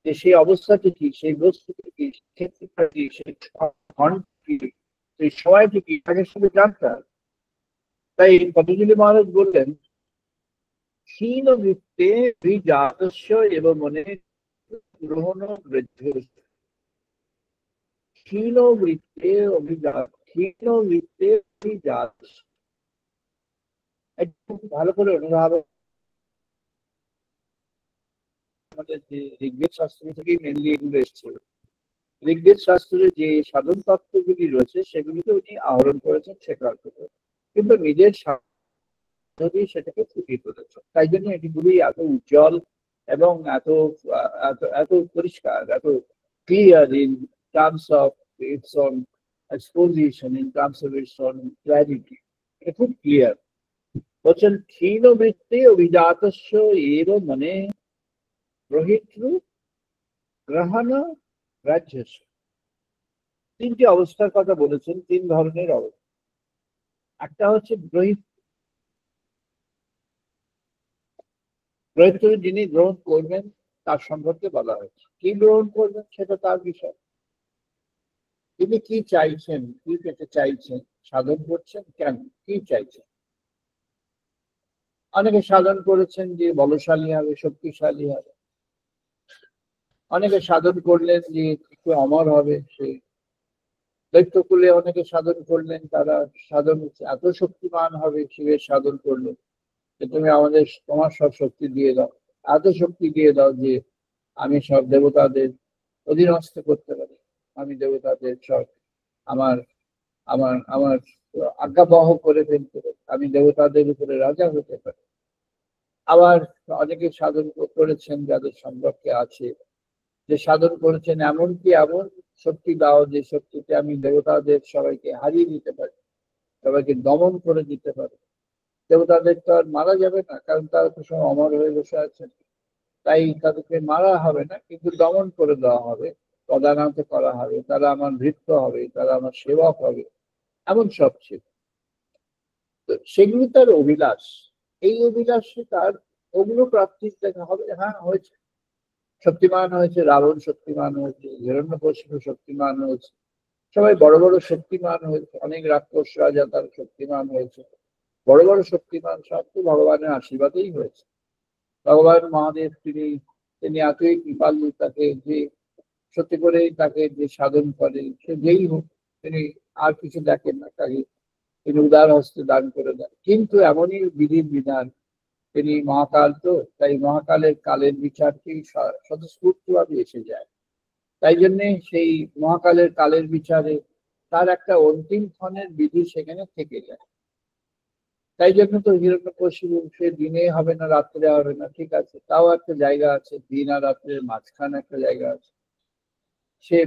যে সেই অবস্থাটি কি, সেই বস্তুটি কি, ক্ষেত্রটা কি, সেই ঘন্টা কি, সেই সময়টি কি, তাকে শুধু জানতে হবে। তাই পতঞ্জলি মহারাজ বললেন, ক্ষীণ বৃত্তে বিজাতস্য এব মনে গ্রহণ বৃদ্ধ। ক্ষীণ বৃত্তে অভিজাত, ক্ষীণ বৃত্তে অভিজাত। একটু ভালো করে অনুভব, আমাদের যে ঋগ্বেদ শাস্ত্র থেকেই মেনলি এগুলো এসছে। ঋগ্বেদ শাস্ত্রে যে সাধন তত্ত্বগুলি রয়েছে সেগুলিকে উনি আহরণ করেছেন, স্বীকার করেছেন, কিন্তু নিজের সাধনেই সেটাকে ফুটিয়ে তুলেছেন। তাই জন্য এটি খুবই এত উজ্জ্বল এবং এত এত এত পরিষ্কার, এত clear in terms of its on exposition, in terms of its on clarity. এটা খুব ক্লিয়ার। বলছেন ক্ষীণ বৃত্তে অভিজাতস্য এব মনে প্রহিতৃ গ্রহণ রাজ্যস্য। তিনটি অবস্থার কথা বলেছেন, তিন ধরনের অবস্থা। একটা হচ্ছে গ্রহিত্র, যিনি গ্রহণ করবেন তার সম্পর্কে বলা হয়েছে। কি গ্রহণ করবেন সেটা তার বিষয়। তিনি কি চাইছেন, কি পেতে চাইছেন, সাধন করছেন কেন, কি চাইছেন। অনেকে সাধন করেছেন যে বলশালী হবে, শক্তিশালী হবে। অনেকে সাধন করলেন যে একটু অমর হবে, সে দৈত্যকুলে অনেকে সাধন করলেন, তারা সাধন এত শক্তিমান হবে, শিবের সাধন করলেন যে তুমি আমাদের তোমার সব শক্তি দিয়ে দাও, এত শক্তি দিয়ে দাও যে আমি সব দেবতাদের অধীনস্থ করতে পারি, আমি দেবতাদের সব আমার আমার আমার আজ্ঞাবহ করে ফেলতে পারি, আমি দেবতাদের উপরে রাজা হতে পারি। আবার অনেকে সাধন করেছেন যাদের সম্পর্কে আছে, যে সাধন করেছেন এমনকি এমন শক্তি দাও যে শক্তিতে আমি দেবতাদের সবাইকে হারিয়ে দিতে পারি, সবাইকে দমন করে দিতে পারি। দেবতাদের তো আর মারা যাবে না, কারণ তারা তো সব অমর হয়ে বসে আছেন, তাই তাদেরকে মারা হবে না, কিন্তু দমন করে দেওয়া হবে, প্রদানত করা হবে, তারা আমার ভৃত্য হবে, তারা আমার সেবক হবে, এমন সব ছিল। তো সেগুলি তার অভিলাষ। এই অভিলাষে তার ওগুলো প্রাপ্তির দেখা হবে। হ্যাঁ, হয়েছে, শক্তিমান হয়েছে, রাবণ শক্তিমান হয়েছে, হিরণ্যকশিপু শক্তিমান হয়েছে, সবাই বড় বড় শক্তিমান হয়েছে, অনেক রাক্ষস রাজা তার শক্তিমান হয়েছে, বড় বড় শক্তিমান, সব তো ভগবানের আশীর্বাদেই হয়েছে। ভগবান মহাদেব তিনি তিনি এতই কৃপালু, তাকে যে সত্যি করেই তাকে যে সাধন করে, সে যেই হোক, তিনি আর কিছু দেখেন না, তাকে তিনি উদার হস্তে দান করে দেন। কিন্তু এমনই বিধির বিধান, তিনি মহাকাল, তো তাই মহাকালের কালের বিচারটি স্বতঃস্ফূর্তভাবে এসে যায়। তাই জন্যে সেই মহাকালের কালের বিচারে তার একটা অন্তিম ক্ষণের বিধি সেখানে থেকে যায়। তাই জন্য তো হিরণ্যকশিপু, সে দিনে হবে না, রাত্রে হবে না, ঠিক আছে, তাও একটা জায়গা আছে, দিন আর রাত্রের মাঝখানে একটা জায়গা আছে। সে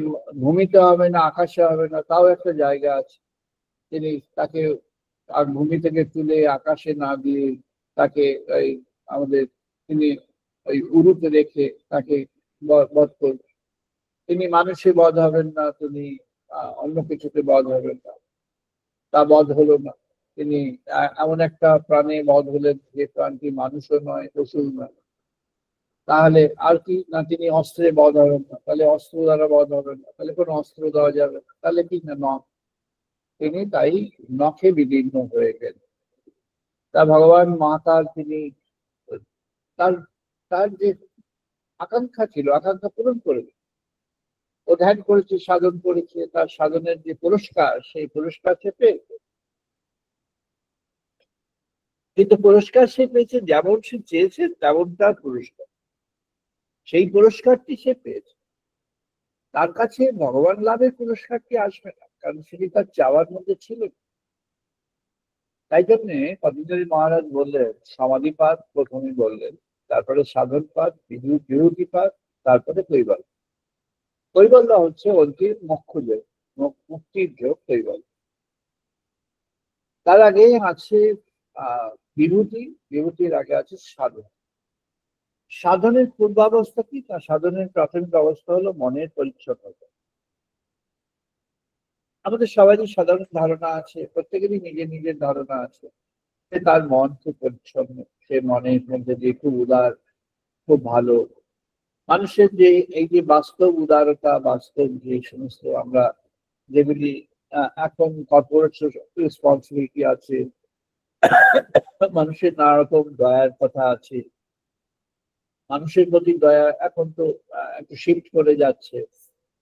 ভূমিতে হবে না, আকাশে হবে না, তাও একটা জায়গা আছে। তিনি তাকে আর ভূমি থেকে তুলে আকাশে না দিয়ে তাকে এই আমাদের তিনি ওই উরুতে রেখে তাকে বধ করবেন। তিনি মানুষে বধ হবেন না, তিনি অন্য কিছুতে বধ হবেন না, তা বধ হলো না। তিনি এমন একটা প্রাণে বধ হলেন যে প্রাণটি মানুষও নয়, পশু নয়। তাহলে আর কি না, তিনি অস্ত্রে বধ হবেন না, তাহলে অস্ত্র দ্বারা বধ হবেন না, তাহলে কোনো অস্ত্র দেওয়া যাবে না, তাহলে কি না নখ, তিনি তাই নখে বিদীর্ণ হয়ে গেলেন। তা ভগবান মহাকাল তিনি তার তার যে আকাঙ্ক্ষা ছিল, আকাঙ্ক্ষা পূরণ করে দিলেন। ও ধ্যান করেছে, সাধন করেছে, তার সাধনের যে পুরস্কার, সেই পুরস্কার সে পেয়েছে। কিন্তু পুরস্কার সে পেয়েছে যেমন সে চেয়েছে, তেমন তার পুরস্কার, সেই পুরস্কারটি সে পেয়েছে। তার কাছে ভগবান লাভের পুরস্কারটি আসবে না, কারণ সেটি তার চাওয়ার মধ্যে ছিল না। তাই জন্যে পতঞ্জলি মহারাজ বললেন সমাধিপাত প্রথমে বললেন, তারপরে সাধনপাত, বিভূতিপাত, তারপরে কৈবল্য। কৈবল্য হচ্ছে অন্তিম মোক্ষ যোগ, মুক্তির যোগ কৈবল্য। তার আগে আছে বিভূতি, বিভূতির আগে আছে সাধন। সাধনের পূর্বাবস্থা কি? না, সাধনের প্রাথমিক অবস্থা হলো মনের পরিচ্ছন্নতা। আমাদের সবারই সাধারণ ধারণা আছে, প্রত্যেকেরই নিজের নিজের ধারণা আছে যে তার মন খুব পরিচ্ছন্ন, সে মনের মধ্যে দিয়ে খুব উদার, খুব ভালো। মানুষের যে এই যে বাস্তব উদারতা, বাস্তব যে সমস্ত আমরা যেগুলি এখন কর্পোরেট রেসপন্সিবিলিটি আছে, মানুষের নানা রকম দয়ার কথা আছে, মানুষের প্রতি দয়া এখন তো একটু শিফট করে যাচ্ছে।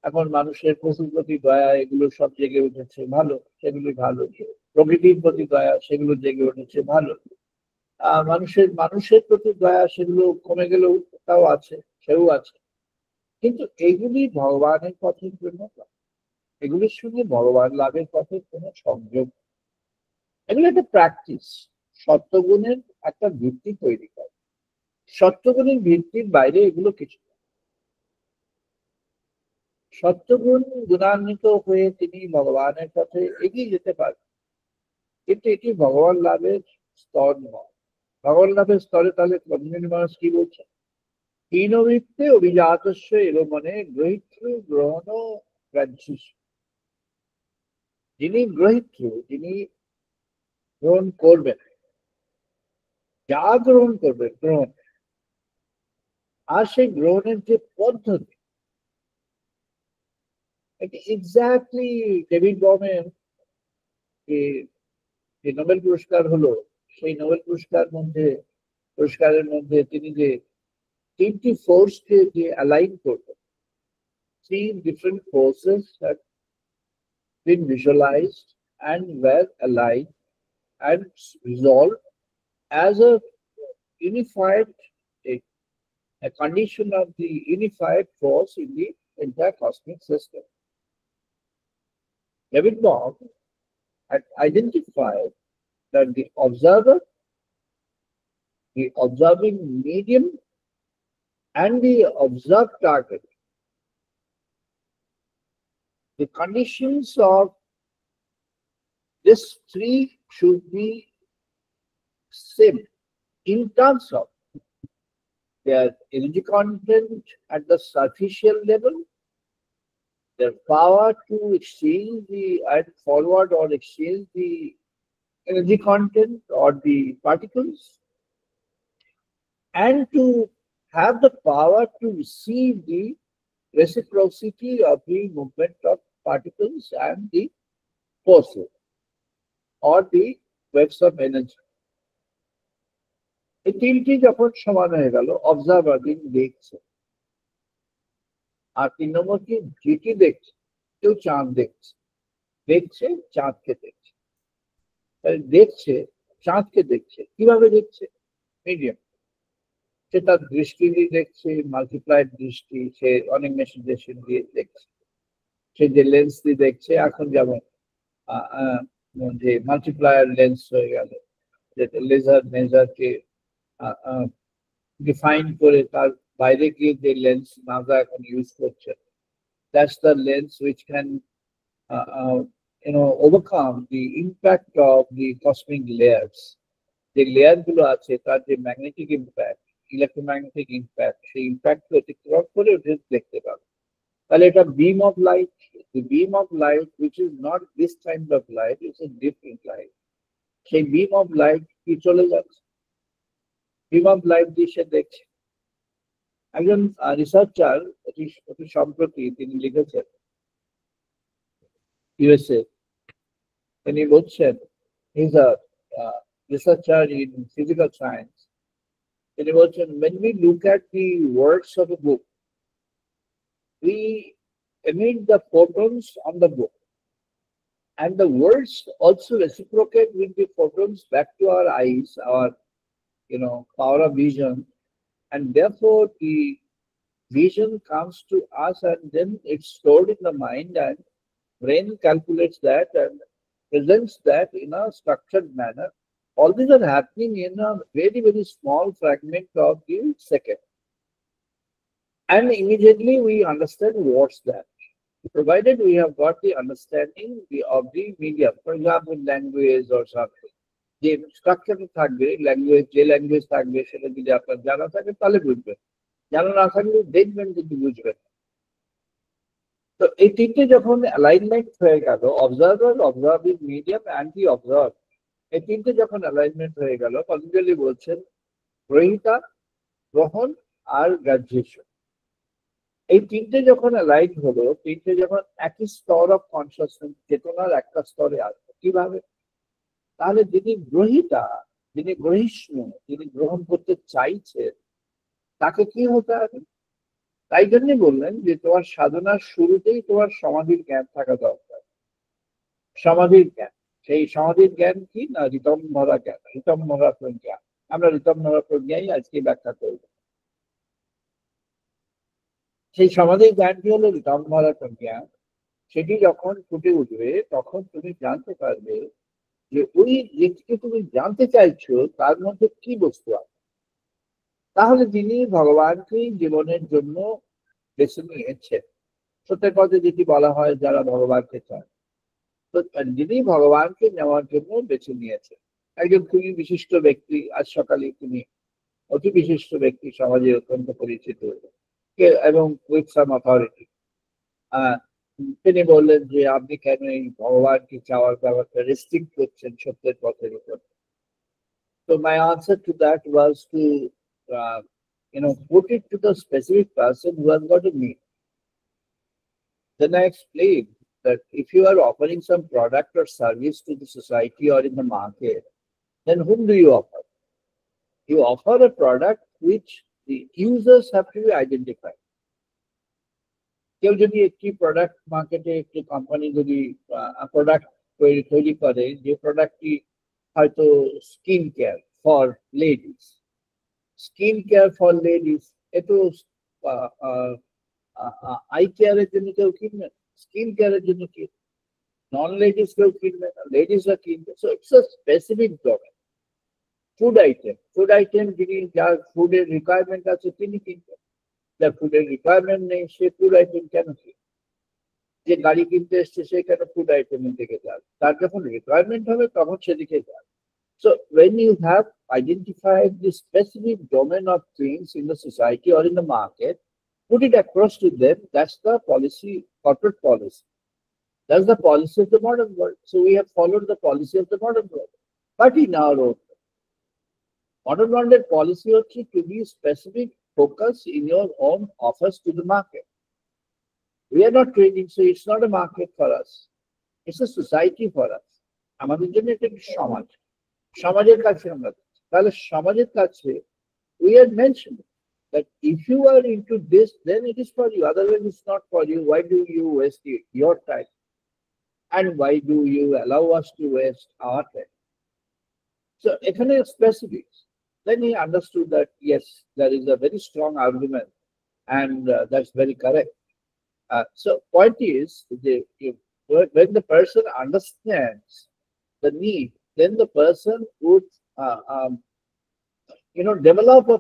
এখন মানুষের পশুর প্রতি দয়া, এগুলো সব জেগে উঠেছে, ভালো, সেগুলি ভালো। প্রকৃতির প্রতি দয়া, সেগুলো জেগে উঠেছে, ভালো। মানুষের মানুষের প্রতি দয়া, সেগুলো কমে গেলেও তাও আছে, সেও আছে। কিন্তু এগুলি ভগবানের পথের জন্য নয়। এগুলির সঙ্গে ভগবান লাভের পথের কোনো সংযোগ, এগুলো একটা প্র্যাকটিস। সত্যগুণের একটা ভিত্তি তৈরি করে, সত্যগুণের ভিত্তির বাইরে এগুলো কিছু না। সত্যগুণ গুণান্বিত হয়ে তিনি ভগবানের পথে এগিয়ে যেতে পারেন, কিন্তু এটি ভগবান লাভের স্তর নয়। ভগবান লাভের স্তরে তাহলে পতঞ্জলি মহারাজ কি বলছেন? হীনবৃত্তে অভিজাতস্য এর মনে গ্রহিত্র গ্রহণ গ্রাহ্যস্য। যিনি গ্রহিত্র, যিনি গ্রহণ করবেন, যা গ্রহণ করবেন, গ্রহণ, আর সেই গ্রহণের যে পদ্ধতি, এক্স্যাক্টলি ডেভিড বমের যে নোবেল পুরস্কার হলো, সেই নোবেল পুরস্কারের মধ্যে তিনি যে তিনটি ফোর্সকে যে অ্যালাইন করবেন, three different forces have been visualized and were aligned and resolved as a unified, a condition of the unified force in the entire cosmic system. David Bohm had identified that the observer, the observing medium, and the observed target, the conditions of this three should be same in terms of their energy content at the superficial level, their power to exchange the and forward or exchange the energy content or the particles, and to have the power to receive the reciprocity of the movement of particles and the forces or the waves of energy. এই তিনটি যখন সমান হয়ে গেল, observer তিনি দেখছে, আর তিন নম্বর কি, যেটি দেখছে, কেউ চাঁদ দেখছে, দেখছে চাঁদকে দেখছে, দেখছে চাঁদকে দেখছে, কিভাবে দেখছে? মিডিয়াম, সে তার দৃষ্টি দিয়ে দেখছে, মাল্টিপ্লাইড দৃষ্টি, সে অনেক মেশিন দিয়ে দেখছে, সে যে লেন্স দিয়ে দেখছে, এখন যেমন যে মাল্টিপ্লায়ার লেন্স হয়ে গেল, যেটা লেজার মেজারকে ডিফাইন করে তার বাইরে গিয়ে যে লেন্স নাসা এখন ইউজ করছে, that's the lens which can overcome the impact of the cosmic layers. যে লেয়ার গুলো আছে তার যে ম্যাগনেটিক ইম্প্যাক্ট, ইলেকট্রোম্যাগনেটিক ইম্প্যাক্ট, সেই ইম্প্যাক্ট অতিক্রম করে দেখতে পাবে। তাহলে এটা beam of light, the beam of light which is not this kind of light, it's a different light. সেই beam of light কি চলে যাচ্ছে, beam of light দিয়ে সে দেখছে। একজন রিসার্চার অতি সম্প্রতি তিনি লিখেছেন ইউএসএ, তিনি বলছেন, he's a researcher in physical science, তিনি বলছেন, when we look at the words of a book, we emit the photons on the book, and the words also reciprocate with the photons back to our eyes, our power of vision, and therefore the vision comes to us and then it's stored in the mind, and brain calculates that and presents that in a structured manner. All these are happening in a very, very small fragment of the second. And immediately we understand what's that. Provided we have got the understanding of the medium, for example, language or something. যে স্ট্রাকচারে থাকবে language, যে language থাকবে সেটা যদি আপনার জানা থাকে তাহলে বুঝবেন, জানা না থাকলে দেখবেন কিন্তু বুঝবেন। তো এই তিনটে যখন অ্যালাইনমেন্ট হয়ে গেল, observer, observing medium and the observe, এই তিনটে যখন অ্যালাইনমেন্ট হয়ে গেল, পতঞ্জলি বলছেন গ্রহিতা, গ্রহণ আর গ্রাহ্যেশন, এই তিনটে যখন অ্যালাইন হলো, তিনটে যখন একই স্তর অফ কনসিয়াসনেস, চেতনার একটা স্তরে আসবে, কিভাবে? তাহলে যিনি গ্রহিতা, যিনি গ্রহিষ্ণু, যিনি গ্রহণ করতে চাইছেন, তাকে কি হতে হবে? তাই জন্য বললেন যে তোমার সাধনার শুরুতেই তোমার সমাধির জ্ঞান থাকা দরকার। সমাধির জ্ঞান, সেই সমাধির জ্ঞান কি না? ঋতম্ভরা জ্ঞান, ঋতম্ভরা প্রজ্ঞা। আমরা ঋতম্ভরা প্রজ্ঞাই আজকে ব্যাখ্যা করব। সেই সমাধির জ্ঞানটি হলো ঋতম্ভরা প্রজ্ঞা। সেটি যখন ফুটে উঠবে তখন তুমি জানতে পারবে যে ওই যেটিকে তুমি জানতে চাইছো তার মধ্যে কি বস্তু আছে। তাহলে যিনি ভগবানকে জীবনের জন্য বেছে নিয়েছেন, সত্যের কথা যেটি বলা হয় যারা ভগবানকে চান, তো যিনি ভগবানকে নেওয়ার জন্য বেছে নিয়েছেন, একজন খুবই বিশিষ্ট ব্যক্তি, আজ সকালে তিনি অতি বিশিষ্ট ব্যক্তি, সমাজে অত্যন্ত পরিচিত এবং উইথ সাম অথরিটি, তিনি বললেন যে আপনি কেন এই ভগবানকে চাওয়ার ব্যাপারটা রেস্ট্রিক্ট করছেন সত্যের পথের উপর। তো my answer to that was to put it to the specific person who has got a need. Then I explained that if you are offering some product or service to the society or in the market, then whom do you offer? You offer a product which the users have to be identified. কেউ যদি একটি product মার্কেটে, একটি company যদি product তৈরি করে, যে প্রোডাক্টটি হয়তো skin care for ladies, skin care for ladies, এত আই কেয়ারের জন্য কেউ কিনবে, স্কিন কেয়ারের জন্য কিনবে, নন লেডিস কেউ কিনবে না, লেডিসরা কিনবে। So it's a specific domain. Food item যিনি, যার ফুডের রিকোয়ারমেন্ট আছে তিনি কিনবেন, যার ফুডের রিকোয়ারমেন্ট নেই সে ফুড আইটেম কেন কিনবে? যে গাড়ি কিনতে এসছে সে কেন ফুড আইটেমের দিকে যাবে? তার যখন রিকোয়ারমেন্ট হবে তখন সেদিকে যাবে। So when you have identified the specific domain of things in the society or in the market, put it across to them. That's the policy, corporate policy. That's the policy of the modern world. So we have followed the policy of the modern world. But in our own modern world policy also to be specific, focus in your own offers to the market. We are not trading, so it's not a market for us. It's a society for us. আমাদের জন্য এটা একটি সমাজ, সমাজের কাছে আমরা, তাহলে সমাজের কাছে we are mentioning that if you are into this, then it is for you, otherwise it's not for you. Why do you waste your time, and why do you allow us to waste our time? So ekhane specifics, then he understood that yes, there is a very strong argument, and that's very correct. So point is, when the person understands the need, then the person would develop a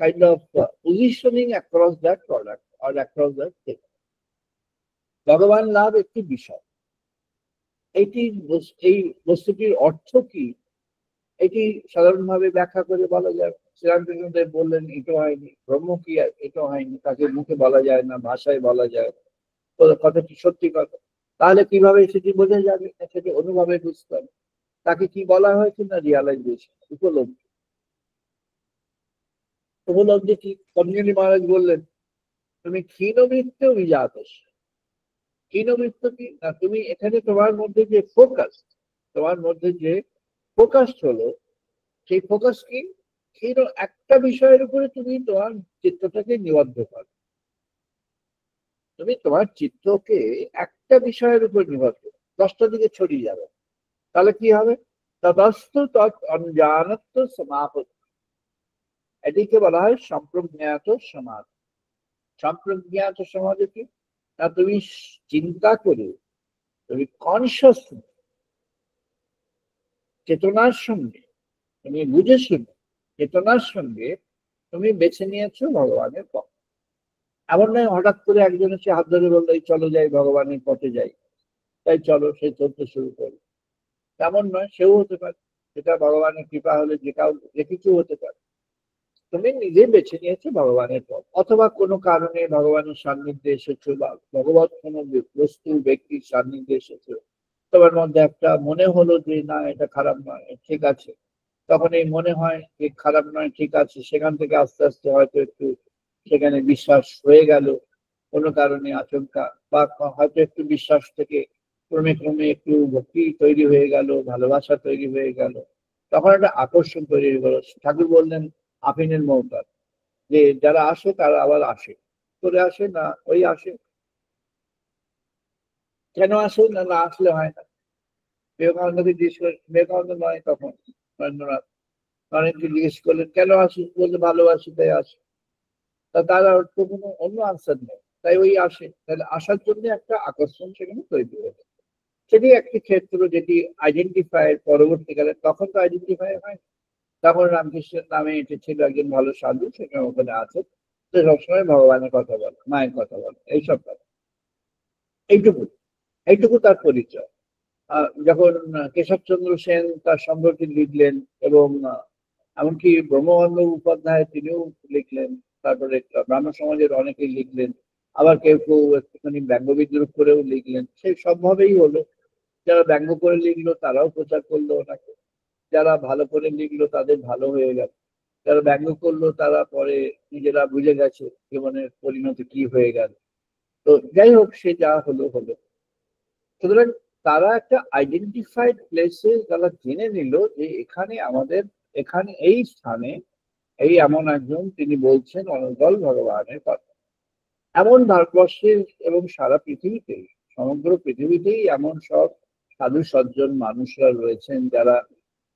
kind of positioning across that product or across that thing. ভগবান লাভ একটি বিষয়, এই বস্তুটির অর্থ কি এটি সাধারণভাবে ব্যাখ্যা করে বলা যায়। শ্রীরামকৃষ্ণদেব বললেন এটা হয়নি, ব্রহ্ম কি এটা হয়নি, তাকে মুখে বলা যায় না, ভাষায় বলা যায়, কথাটি সত্যি কথা। তাহলে কিভাবে সেটি বোঝা যাবে? সেটি অনুভবে বুঝতে হবে। তাকে কি বলা হয়েছে না রিয়ালাইজেশন, উপলব্ধি। উপলব্ধি কি? পতঞ্জলি মহারাজ বললেন তুমি ক্ষীণবৃত্তে অভিজাত। ক্ষীণবৃত্ত কি না, তুমি এখানে তোমার মধ্যে যে ফোকাস, তোমার মধ্যে যে ফোকাস হলো, সেই ফোকাস কি? ক্ষীণ একটা বিষয়ের উপরে তুমি তোমার চিত্তটাকে নিবদ্ধ করো। তুমি তোমার চিত্তকে একটা বিষয়ের উপর নিবদ্ধ, 10টা দিকে ছড়িয়ে যাবে, তাহলে কি হবে? ততস্তু তৎ অঞ্জানত্ব সমাপতি। এটিকে বলা হয় সম্প্রজ্ঞাত সমাধি। সম্প্রজ্ঞাত সমাধি কি না, তুমি চিন্তা করে তুমি কনসিয়াস চেতনার সঙ্গে, তুমি বুঝে শুনে চেতনার সঙ্গে তুমি বেছে নিয়েছো ভগবানের পথ। এমন নয় হঠাৎ করে একজন এসে হাত ধরে বললো এই চলো যাই ভগবানের পথে যাই, তাই চলো সে চলতে শুরু করলো, তেমন নয়। সেও হতে পারে, সেটা ভগবানের কৃপা হলে যে কিছু হতে পারে। তুমি নিজে বেছে নিয়েছো ভগবানের পথ, অথবা কোনো কারণে ভগবানের সান্নিধ্যে এসেছো বা ভগবত কোনো বস্তু ব্যক্তির সান্নিধ্যে এসেছো, তোমার মধ্যে একটা মনে হলো যে না এটা খারাপ নয় ঠিক আছে, তখন এই মনে হয় যে খারাপ নয় ঠিক আছে, সেখান থেকে আস্তে আস্তে হয়তো একটু সেখানে বিশ্বাস হয়ে গেল কোনো কারণে আচমকা, বা হয়তো একটু বিশ্বাস থেকে ক্রমে ক্রমে একটু ভক্তি তৈরি হয়ে গেল, ভালোবাসা তৈরি হয়ে গেল, তখন একটা আকর্ষণ তৈরি হয়ে গেল। ঠাকুর বললেন আফিনের মৌতার, যে যারা আসে তারা আবার আসে, চলে আসে না ওই আসে। কেন আসে না, না আসলে হয় না। বিবেকানন্দকে জিজ্ঞেস করে, বিবেকানন্দ নয় তখন নরেন্দ্রনাথ, নরেন্দ্র জিজ্ঞেস করলেন কেন আসিস, বলতে ভালোবাসি তাই আসে। তা তার অর্থ কোনো অন্য আনসার নেই, তাই ওই আসে। তাহলে আসার জন্য একটা আকর্ষণ সেখানে তৈরি হয়েছে। সেটি একটি ক্ষেত্র যেটি আইডেন্টিফাই পরবর্তীকালে, তখন তো আইডেন্টিফাই হয়, তখন রামকৃষ্ণের নামে এটি ছিল একজন ভালো সাধু, সেখানে ওখানে আছে, তো সবসময় ভগবানের কথা বলে, মায়ের কথা বলে, এইসব কথা। এইটুকু, এইটুকু তার পরিচয়। যখন কেশবচন্দ্র সেন তার সম্পর্কে লিখলেন, এবং এমনকি ব্রহ্মবন্ধ উপাধ্যায় তিনিও লিখলেন, তারপরে ব্রাহ্ম সমাজের অনেকেই লিখলেন, আবার কেউ কেউ একটুখানি ব্যঙ্গ বিদ্রুপ করেও লিখলেন, সেই সবভাবেই হলো। যারা ব্যঙ্গ করে লিখলো তারাও প্রচার করলো ওনাকে, যারা ভালো করে লিখলো তাদের ভালো হয়ে গেল, যারা ব্যঙ্গ করলো তারা পরে নিজেরা বুঝে গেছে জীবনের পরিণতি কি হয়ে গেল। তো যাই হোক, সে যা হলো হলো। সুতরাং তারা একটা আইডেন্টিফাইড প্লেসে তারা জেনে নিল যে এখানে আমাদের, এখানে এই স্থানে এই এমন একজন তিনি বলছেন অনর্গল ভগবানের কথা। এমন ভারতবর্ষের এবং সারা পৃথিবীতেই, সমগ্র পৃথিবীতেই এমন সব সাধু সজ্জন মানুষরা রয়েছেন যারা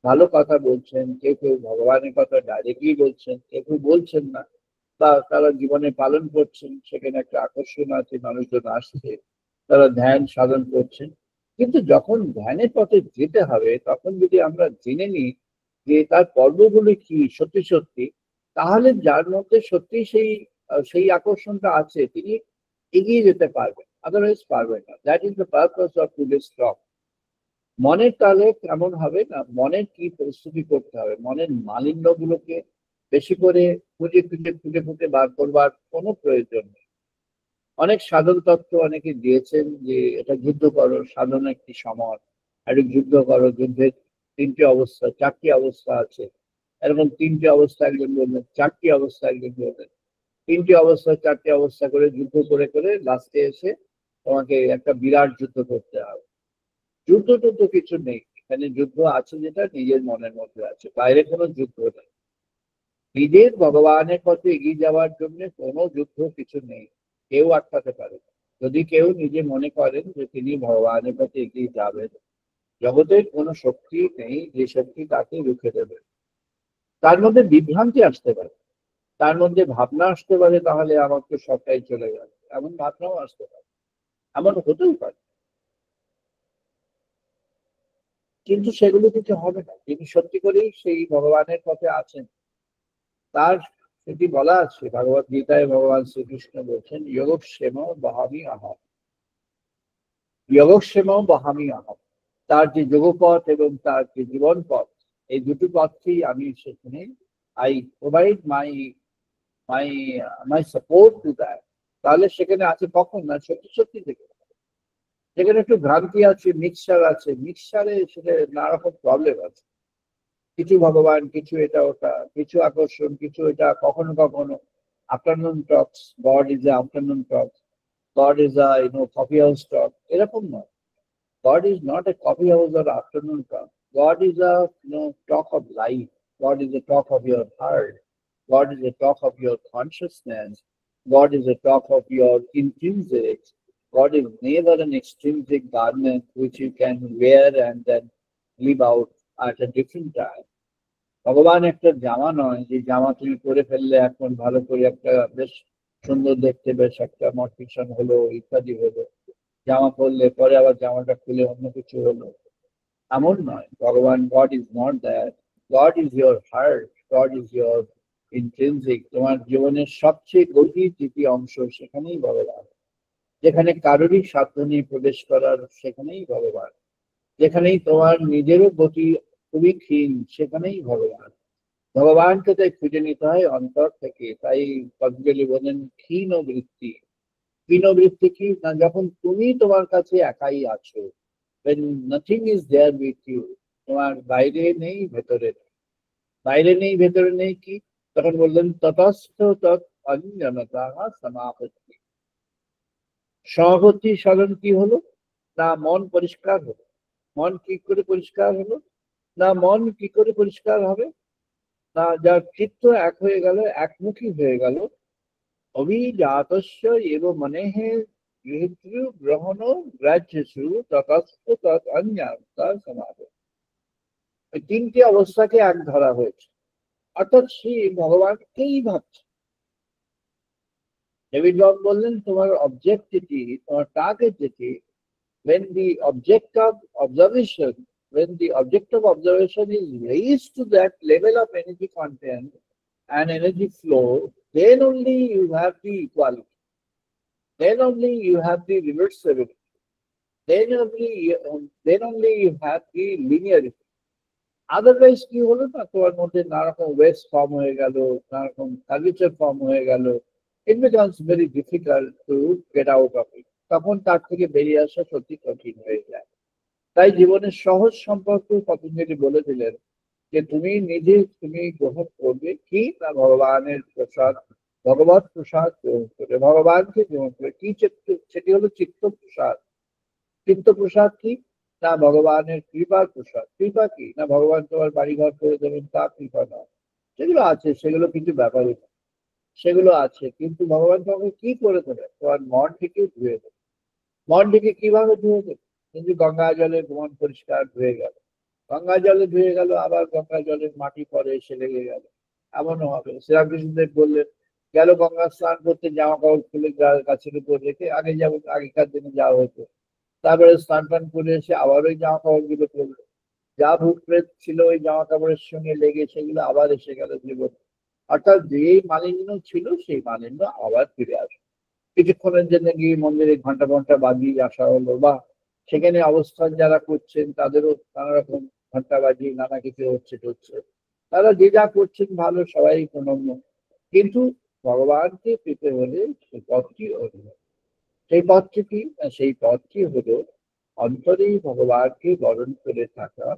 ভালো কথা বলছেন। কেউ কেউ ভগবানের কথা ডাইরেক্টলি বলছেন, কেউ কেউ বলছেন না, বা তারা জীবনে পালন করছেন, সেখানে একটা আকর্ষণ আছে, মানুষজন আসছে, তারা ধ্যান সাধন করছেন। কিন্তু যখন ধ্যানের পথে যেতে হবে তখন যদি আমরা জেনে নিই যে তার পর্বগুলি কি সত্যি সত্যি, তাহলে যার মধ্যে সত্যি সেই আকর্ষণটা আছে তিনি এগিয়ে যেতে পারবেন, আদারওয়াইজ পারবেন না। That is the purpose of today's talk. মনের তাহলে কেমন হবে না, মনের কি প্রস্তুতি করতে হবে, মনের মালিন্য গুলোকে বেশি করে খুঁজে খুঁজে খুঁজে খুঁজে বার করবার কোনো প্রয়োজন নেই। অনেক সাধন তত্ত্ব অনেকে দিয়েছেন যে এটা যুদ্ধ করো, সাধন একটি সমর, একটু যুদ্ধ করো, যুদ্ধের তিনটি অবস্থা, চারটি অবস্থা আছে, এরকম তিনটি অবস্থা একজন বললেন, চারটি অবস্থা একজন বললেন, তিনটি অবস্থা চারটি অবস্থা করে যুদ্ধ করে করে লাস্টে এসে তোমাকে একটা বিরাট যুদ্ধ করতে হবে। যুদ্ধ টুদ্ধ কিছু নেই এখানে, যুদ্ধ আছে যেটা নিজের মনের মধ্যে আছে, বাইরে কোনো যুদ্ধ নেই। নিজের ভগবানের পথে এগিয়ে যাওয়ার জন্য কোনো যুদ্ধ কিছু নেই, কেউ আটকাতে পারে না। যদি কেউ নিজে মনে করেন যে তিনি ভগবানের পথে এগিয়ে যাবেন, জগতের কোনো শক্তি নেই যে শক্তি তাকে রুখে দেবে। তার মধ্যে বিভ্রান্তি আসতে পারে, তার মধ্যে ভাবনা আসতে পারে, তাহলে আমার তো সবটাই চলে গেল, এমন ভাবনাও আসতে পারে, এমন হতেও পারে। কিন্তু সেগুলো কিছু হবে না, তিনি সত্যি করেই সেই ভগবানের পথে আছেন। তার সেটি বলা আছে ভগবত গীতায়, ভগবান শ্রীকৃষ্ণ বলছেন যোগক্ষেম বহামি আহম, যোগক্ষেম বহামি আহম। তার যে যোগপথ এবং তার যে জীবন পথ, এই দুটো পথকেই আমি সেখানে I provide my my my support to that. তাহলে সেখানে আছে কখন না সত্যি সত্যি থেকে, যেখানে একটু ভ্রান্তি আছে, মিক্সচার আছে, মিক্সচারে সেটা নানা রকম প্রবলেম আছে, কিছু ভগবান, কিছু এটা ওটা, কিছু আকর্ষণ, কিছু এটা, কখনো কখনো afternoon talks, God is a afternoon talks, God is a coffee house talk, এরকম নয়। God is not a coffee house or afternoon talk. God is a talk of life. God is a talk of your heart. God is a talk of your consciousness. God is a talk of your intrinsic. God is never an extrinsic garment which you can wear and then live out at a different time. ভগবান একটা জামা নয় যে জামা তুমি পরে ফেললে এখন ভালো করে একটা বেশ সুন্দর দেখতে, বেশ একটা মটিভেশন হলো, ইত্যাদি হলো। জামা পরলে পরে আবার জামাটা খুলে অন্য কিছু হলো, এমন নয়। ভগবান, god is not that. God is your heart, God is your intrinsic. তোমার জীবনের সবচেয়ে গভীর যেটি অংশ, সেখানেই ভগবান। যেখানে কারোরই সাধ্য নেই প্রবেশ করার, সেখানেই ভগবান। যেখানেই তোমার নিজেরও গতি খুবই ক্ষীণ, সেখানেই ভগবান। ভগবানকে তাই খুঁজে নিতে হয় অন্তর থেকে। তাই পতঞ্জলি বলেন ক্ষীণ বৃত্তি। ক্ষীণ বৃত্তি কি না, যখন তুমি তোমার কাছে একাই আছো, when nothing is there with you, তোমার বাইরে নেই ভেতরে নেই। বাইরে নেই ভেতরে নেই কি, তখন বললেন ততস্থ তৎ অঞ্জনতা সমাপত্তি। সমাপত্তি সাধন কি হলো না, মন পরিষ্কার হলো। মন কি করে পরিষ্কার হলো না, মন কি করে পরিষ্কার হবে না, যার চিত্ত এক হয়ে গেল, একমুখী হয়ে গেল। অভিজাতস্য এব মনেঃ গৃহীতৃ গ্রহণ গ্রাহ্যসু ততস্থ তৎ অঞ্জনতা সমাপত্তি। এই তিনটি অবস্থাকে এক ধরা হয়েছে, অর্থাৎ সে ভগবানকেই ভাবছে। ডেভিড বক বললেন তোমার অবজেক্ট যেটি, তোমার টার্গেট যেটি, when the object of observation, when the object of observation is raised to that level of energy content and energy flow, then only you have the equality, then only you have the reversibility, then only you have the linearity. Otherwise কি হলো না, তোমার মধ্যে নানা রকম West form হয়ে গেল, নানা রকম কার্ভেচার ফর্ম হয়ে গেল। It becomes very difficult to get out of it. তখন তার থেকে বেরিয়ে আসা সত্যি কঠিন হয়ে যায়। তাই জীবনের সহজ সম্পর্ক পতঞ্জলি বলে দিলেন যে তুমি নিজে তুমি গ্রহণ করবে কি না, ভগবানের প্রসাদ, ভগবত প্রসাদ গ্রহণ করে, ভগবানকে গ্রহণ করে। কি চিত্ত, সেটি হলো চিত্ত প্রসাদ। চিত্ত প্রসাদ কি না, ভগবানের কৃপার প্রসাদ। কৃপা কি না, ভগবান তোমার বাড়িঘর করে দেবেন, তা কৃপা নয়। সেগুলো আছে, সেগুলো কিছু ব্যাপারই না, সেগুলো আছে। কিন্তু ভগবান তোমাকে কি করে দেবে, তোমার মন থেকে ধুয়ে দেবে। মন থেকে কিভাবে ধুয়ে দেবে, কিন্তু গঙ্গা জলে মন পরিষ্কার ধুয়ে গেল, গঙ্গা জলে ধুয়ে গেল, আবার গঙ্গা জলের মাটি পরে এসে লেগে গেল, এমনও হবে। শ্রীরামকৃষ্ণদেব বললেন গেল গঙ্গা স্নান করতে, জামা কাপড় খুলে গাছের উপর রেখে, আগে যেমন আগেকার দিনে যাওয়া হতো, তারপরে স্নান টান করে এসে আবার ওই জামা কাপড় গুলো পরলো, যা ভূত প্রেত ছিল ওই জামা কাপড়ের সঙ্গে লেগে সেগুলো আবার এসে গেল জীবন। অর্থাৎ যেই মালিন্য ছিল সেই মালিন্য আবার ফিরে আসে। কিছুক্ষণের জন্য গিয়ে মন্দিরে ঘন্টা ঘন্টা বাজিয়ে আসা হলো, বা সেখানে অবস্থান যারা করছেন তাদেরও নানা রকম ঘন্টা বাজিয়ে নানা কিছু হচ্ছে টচ্ছে, তারা যে যা করছেন ভালো, সবাই প্রণম্য। কিন্তু ভগবানকে পেতে হলে সেই পথটি অন্য। সেই পথটি কি, সেই পথটি হলো অন্তরেই ভগবানকে বরণ করে থাকা,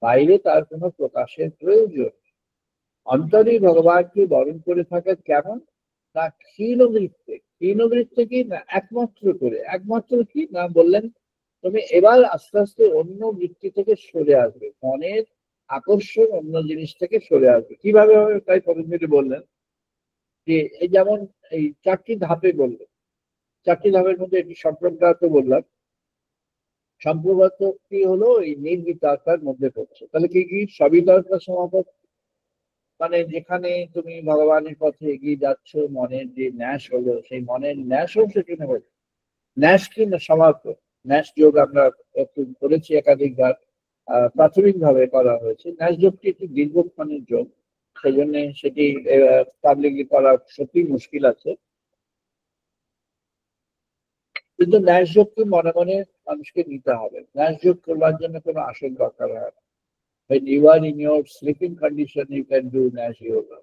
বাইরে তার কোনো প্রকাশের প্রয়োজন। অন্তরেই ভগবানকে বরণ করে থাকা কেমন না, ক্ষীণ বৃত্তে। ক্ষীণ বৃত্তে কি না, একমাত্র করে। একমাত্র কি না বললেন, তুমি এবার আস্তে আস্তে অন্য বৃত্তি থেকে সরে আসবে, মনের আকর্ষণ অন্য জিনিস থেকে সরে আসবে। কিভাবে হবে, তাই পতঞ্জলি বললেন যে এই যেমন এই চারটি ধাপে বললেন, চারটি ধাপের মধ্যে একটি সম্প্রজ্ঞাত বললাম। সম্প্রজ্ঞাত কি হলো, এই নির্বিকারতার মধ্যে পড়ছে। তাহলে কি কি, সবিতর্ক সমাপত্তি, মানে যেখানে তুমি ভগবানের পথে এগিয়ে যাচ্ছ, মনের যে ন্যাস হলো, সেই মনের ন্যাসও সেখানে হলো। ন্যাস কি না, সমাপ্ত। ন্যাস যোগ আমরা একটু করেছি একাধিকবার, প্রাথমিকভাবে করা হয়েছে। ন্যাস যোগটি একটি দীর্ঘক্ষণের যোগ, সেই জন্য সেটি পাবলিকলি করা সত্যি মুশকিল আছে। কিন্তু ন্যাস যোগকে মনে মনে মানুষকে নিতে হবে। ন্যাস যোগ করবার জন্য কোনো আসল দরকার হয় না। When you are in your sleeping condition, you can do Nash Yoga.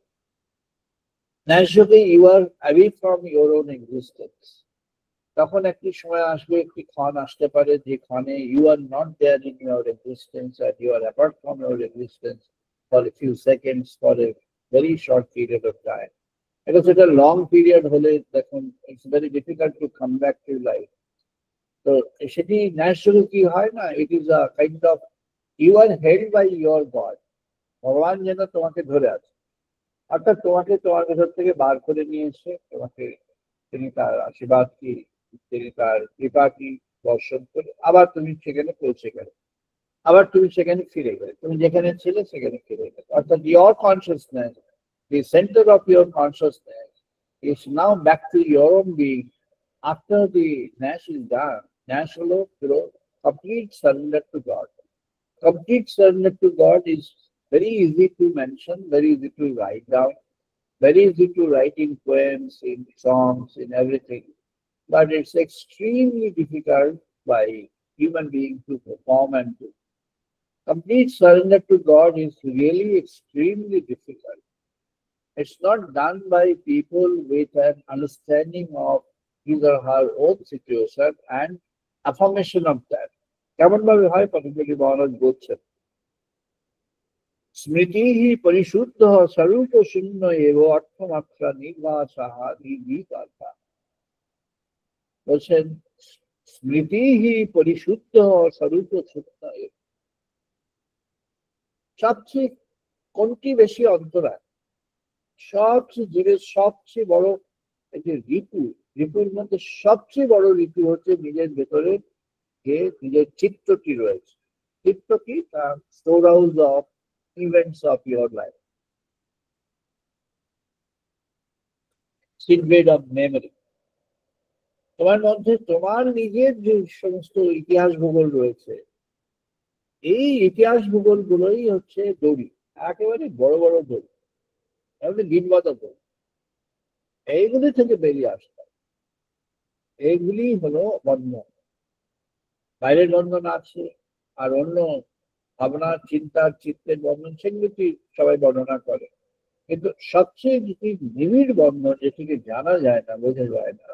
Nash Yoga, you are away from your own existence. তখন একটি সময় আসবে, একটি ক্ষণ আসতে পারে যে ক্ষণে you are not there in your existence, and you are apart from your existence for a few seconds, for a very short period of time. Because it's a long period হলে দেখুন it's very difficult to come back to life. তো সেটি Nash Yoga কি হয় না, it is a kind of you are held by your God. ভগবান যেন তোমাকে ধরে আছে, অর্থাৎ তোমাকে তোমার ভেতর থেকে বার করে নিয়ে এসে তোমাকে তিনি তার আশীর্বাদ কি, তিনি তার কৃপা কি বর্ষণ করে আবার তুমি সেখানে পৌঁছে গেলে, আবার তুমি সেখানে ফিরে গেলে, তুমি যেখানে ছিলে সেখানে ফিরে গেলে। অর্থাৎ your consciousness, the center of your consciousness is now back to your own being after the Nash is done. ন্যাস হলো পুরো complete surrender to God. Complete surrender to God is very easy to mention, very easy to write down, very easy to write in poems, in songs, in everything. But it's extremely difficult by human being to perform and do. Complete surrender to God is really extremely difficult. It's not done by people with an understanding of his or her own situation and affirmation of that. কেমন ভাবে হয় পতঞ্জলি মহারাজ বলছেন স্মৃতি পরিশুদ্ধ স্বরূপ শূন্য এব অর্থমাত্রা নির্বাসাহা নির্বিকার্তা বলছেন স্মৃতি পরিশুদ্ধ স্বরূপ শূন্য এব। সবচেয়ে কোনটি বেশি অন্তরায়, সবচেয়ে জীবের সবচেয়ে বড় এই যে রিপুর মধ্যে সবচেয়ে বড় রিপু হচ্ছে নিজের ভেতরে যে নিজের চিত্তটি রয়েছে। চিত্ত কি? Store house of events of your life, seedbed of memory. তোমার মধ্যে তোমার নিজের যে সমস্ত ইতিহাস ভূগোল রয়েছে, এই ইতিহাস ভূগোল গুলোই হচ্ছে দড়ি, একেবারে বড় বড় দড়ি, দিনগত দড়ি। এইগুলি থেকে বেরিয়ে আসতে হবে। এইগুলি হলো বন্ধন। বাইরের বন্ধন আছে, আর অন্য ভাবনা চিন্তার চিত্তের বন্ধন, সেগুলি সবাই বর্ণনা করে। কিন্তু সবচেয়ে যেটি নিবিড় বন্ধন, যেটিকে জানা যায় না, বোঝা যায় না,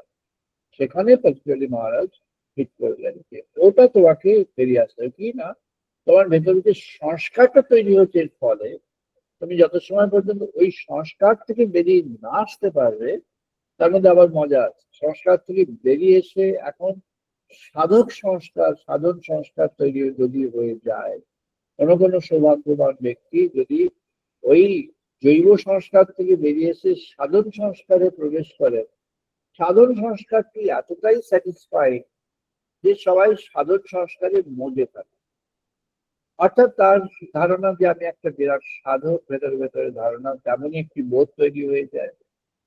সেখানে পতঞ্জলি মহারাজ ঠিক করলেন যে ওটা তোমাকে বেরিয়ে আসতে হবে। কি না, তোমার ভেতরে যে সংস্কারটা তৈরি হচ্ছে এর ফলে তুমি যত সময় পর্যন্ত ওই সংস্কার থেকে বেরিয়ে না আসতে পারবে, তার মধ্যে আবার মজা আছে। সংস্কার থেকে বেরিয়ে এসে এখন সাধক সংস্কার, সাধন সংস্কার তৈরি যদি হয়ে যায়, কোনো কোনো সৌভাগ্যবান ব্যক্তি যদি ওই জৈব সংস্কার থেকে বেরিয়ে এসে সাধন সংস্কারে প্রবেশ করেন, সাধন সংস্কারটি এতটাই স্যাটিসফাই যে সবাই সাধন সংস্কারে মজে থাকে। অর্থাৎ তার ধারণা যে আমি একটা বিরাট সাধক, ভেতরে ভেতরে ধারণা, তেমনই একটি বোধ তৈরি হয়ে যায়,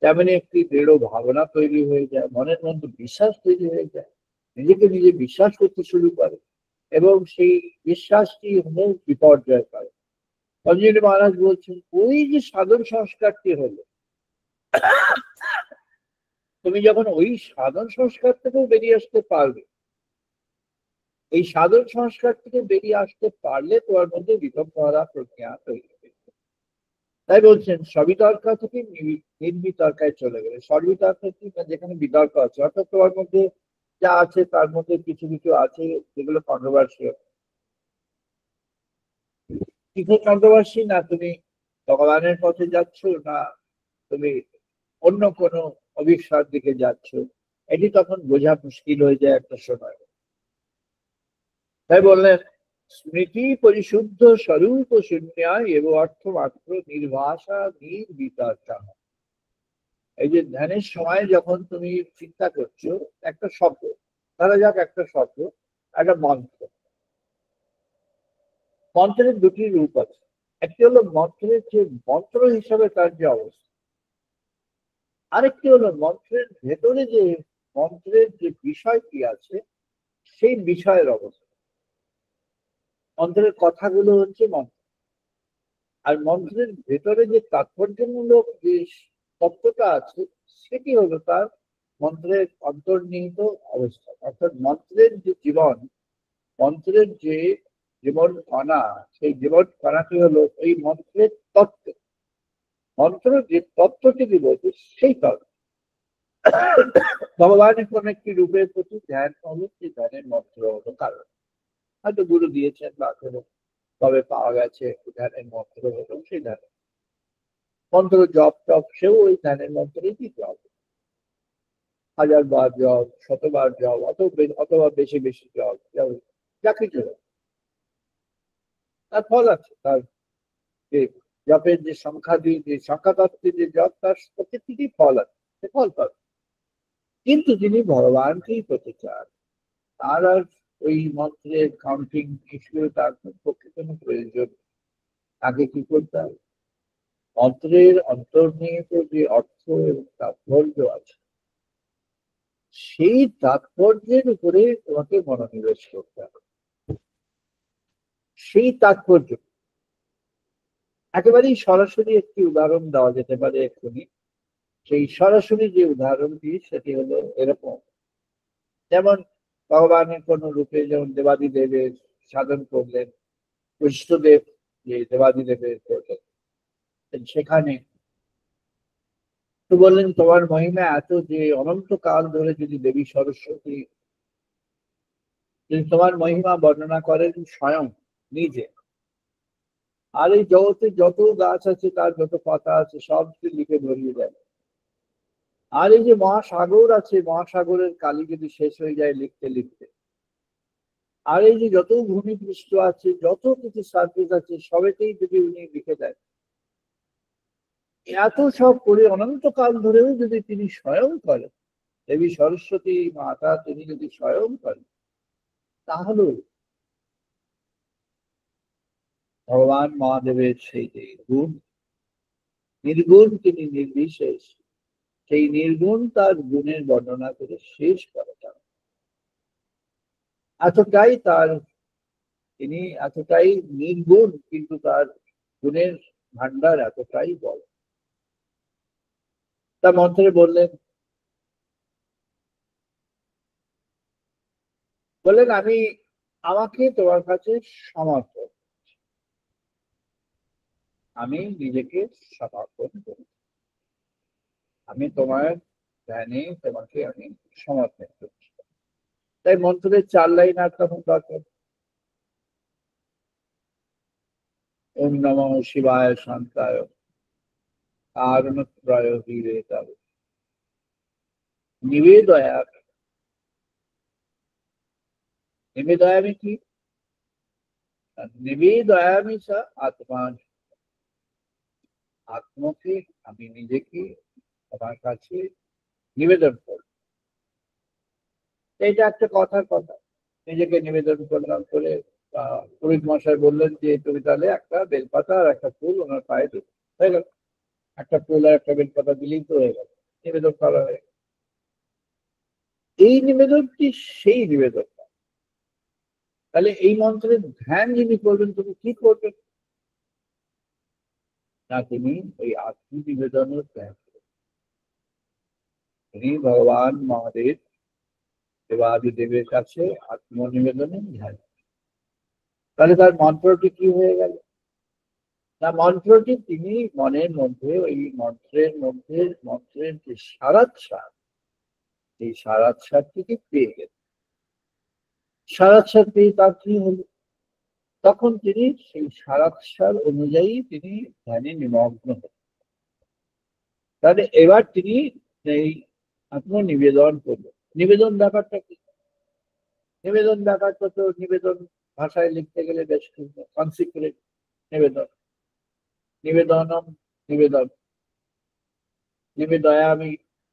তেমনই একটি দৃঢ় ভাবনা তৈরি হয়ে যায়, মনের মধ্যে বিশ্বাস তৈরি হয়ে যায়, নিজেকে নিজে বিশ্বাস করতে শুরু করে, এবং সেই বিশ্বাসটি হলো বিপর্যয় করে। পতঞ্জলি মহারাজ বলছেন ওই যে সাধন সংস্কারটি হলো, তুমি যখন ওই সাধন সংস্কার থেকেও বেরিয়ে আসতে পারবে, এই সাধন সংস্কার থেকে বেরিয়ে আসতে পারলে তোমার মধ্যে বিতর্কহারা প্রজ্ঞা তৈরি হবে। তাই বলছেন সবিতর্ক থেকে নির্বিতর্কায় চলে গেলে। সর্বিতর্ক কি? যেখানে বিতর্ক আছে, অর্থাৎ তোমার মধ্যে যা আছে তার মধ্যে কিছু কিছু আছে যেগুলো কন্ট্রোভার্সিয়াল। কিছু কন্ট্রোভার্সি না তুমি ভগবানের পথে যাচ্ছ, না তুমি অন্য কোনো অভিশ্বাস দিকে যাচ্ছ, এটি তখন বোঝা মুশকিল হয়ে যায় একটা সময়। তাই বললেন স্মৃতি পরিশুদ্ধ স্বরূপ শূন্যা এব অর্থ মাত্র নির্ভাষা নির্বিতর্কা। এই যে ধ্যানের সময় যখন তুমি চিন্তা করছো একটা শব্দ, ধরা যাক একটা শব্দ, একটা মন্ত্র। মন্ত্রের দুটি রূপ আছে। একটি হলো মন্ত্রের যে মন্ত্র হিসাবে তার যে অবস্থা, আরেকটি হলো মন্ত্রের ভেতরে যে মন্ত্রের যে বিষয়টি আছে সেই বিষয়ের অবস্থা। মন্ত্রের কথাগুলো হচ্ছে মন্ত্র, আর মন্ত্রের ভেতরে যে তাৎপর্যমূলক যে তত্ত্বটা আছে সেটি হলো তার মন্ত্রের অন্তর্নিহিত অবস্থা। অর্থাৎ মন্ত্রের যে জীবন, মন্ত্রের যে জীবন কণা, সেই জীবন কণাটি হলো এই মন্ত্রের তত্ত্ব। মন্ত্র যে তত্ত্বটি বলছে সেই তত্ত্ব। ভগবানের কোন একটি রূপের প্রতি ধ্যান হলো, সেই ধ্যানের মন্ত্র হলো কারণ। হয়তো গুরু দিয়েছেন বা কোনো তবে পাওয়া গেছে ধ্যানের মন্ত্র হলো, সেই ধ্যানের মন্ত্র জপ টপ সেও ওই ধ্যানের মন্ত্রেই দিতে হবে। 1000 বার জপ, 100 বার জপ, অথবা বেশি বেশি জপ, যা কিছু তার ফল আছে। তার যে জপের যে সংখ্যা দিয়ে যে সংখ্যা তত্ত্বের যে জপ, তার প্রত্যেকটি ফল আছে, সে ফল পাবে। কিন্তু যিনি ভগবানকেই পেতে চান, তার আর ওই মন্ত্রের কাউন্টিং হিসেবে তার পক্ষে কোনো প্রয়োজন। আগে কি করতে হবে? মন্ত্রের অন্তর্নিহিত যে অর্থ এবং তাৎপর্য আছে সেই তাৎপর্যের উপরে তোমাকে মনোনিবেশ করতে হবে। সেই তাৎপর্য একেবারেই সরাসরি একটি উদাহরণ দেওয়া যেতে পারে এক্ষুনি। সেই সরাসরি যে উদাহরণটি সেটি হলো এরকম, যেমন ভগবানের কোন রূপে যেমন দেবাদিদেবের সাধন করলেন, কৃষ্ণদেব যে দেবাদিদেবের করলেন, সেখানে তো বললেন তোমার মহিমা এত যে অনন্তকাল ধরে যদি দেবী সরস্বতী যদি তোমার মহিমা বর্ণনা করেন স্বয়ং নিজে, আর এই জগতে যত গাছ আছে তার যত পাতা আছে সব লিখে ধরিয়ে দেয়, আর এই যে মহাসাগর আছে মহাসাগরের কালি যদি শেষ হয়ে যায় লিখতে লিখতে, আর এই যে যত ভূমিপৃষ্ঠ আছে যত কিছু সার্ফেস আছে সবেতেই যদি উনি লিখে দেন, এত সব করে অনন্তকাল ধরেও যদি তিনি স্বয়ং করেন, দেবী সরস্বতী মাতা তিনি যদি স্বয়ং করেন, তাহলে ভগবান মহাদেবের সেই যে গুণ, নির্গুণ তিনি নির্বিশেষ, সেই নির্গুণ তার গুণের বর্ণনা করে শেষ করা যাবে। এতটাই তার তিনি এতটাই নির্গুণ, কিন্তু তার গুণের ভান্ডার এতটাই বড়। তা মন্ত্রে বললেন আমি আমাকে তোমার কাছে সমর্পণ, আমি নিজেকে সমর্পণ করি, আমি তোমার ধ্যানে তোমাকে আমি সমর্পণ করছি। তাই মন্ত্রের 4 লাইন আর তখন দরকার। ওম নমঃ শিবায় শান্তায় কারণত্রয় বিবেকায় নিবেদয়ামি। নিবেদয়ামি কি? নিবেদয়ামি সা আত্মান, আত্মকে আমি নিজেকে আমার কাছে নিবেদন করব। এটা একটা কথার কথা, নিজেকে নিবেদন করলাম করে পুরোহিত মশাই বললেন যে তুমি তাহলে একটা বেলপাতা আর একটা ফুল ওনার পায়ে দিল, হয়ে গেল। একটা ফুল আর একটা বেলপাতা দিলেই তো হয়ে গেল, নিবেদন করা হয়ে গেল। এই নিবেদনটি সেই নিবেদন। তাহলে এই মন্ত্রের ধ্যান যিনি করবেন তুমি কি করবেন না, তুমি ওই আত্মনিবেদনের ধ্যান করবেন। তিনি ভগবান মহাদেব দেবাদিদেবের কাছে আত্মনিবেদনের ধ্যান। তাহলে তার মন্ত্রটি কি হয়ে গেল না, মন্ত্রটি তিনি মনের মধ্যে ওই মন্ত্রের যে সারাৎসার, এই সারাৎসারটিকে পেয়ে গেলেন। সারাৎসার পেয়ে তার কি হলো, তখন তিনি সেই সারাৎসার অনুযায়ী তিনি ধ্যানে নিমগ্ন হলেন। তাহলে এবার তিনি এই আত্মনিবেদন করলেন। নিবেদন ব্যাপারটা কি? নিবেদন ব্যাপারটা তো নিবেদন ভাষায় লিখতে গেলে বেশ কনসিক্রেট নিবেদন, নিবেদনম নিবেদন, নিবেদয়ামি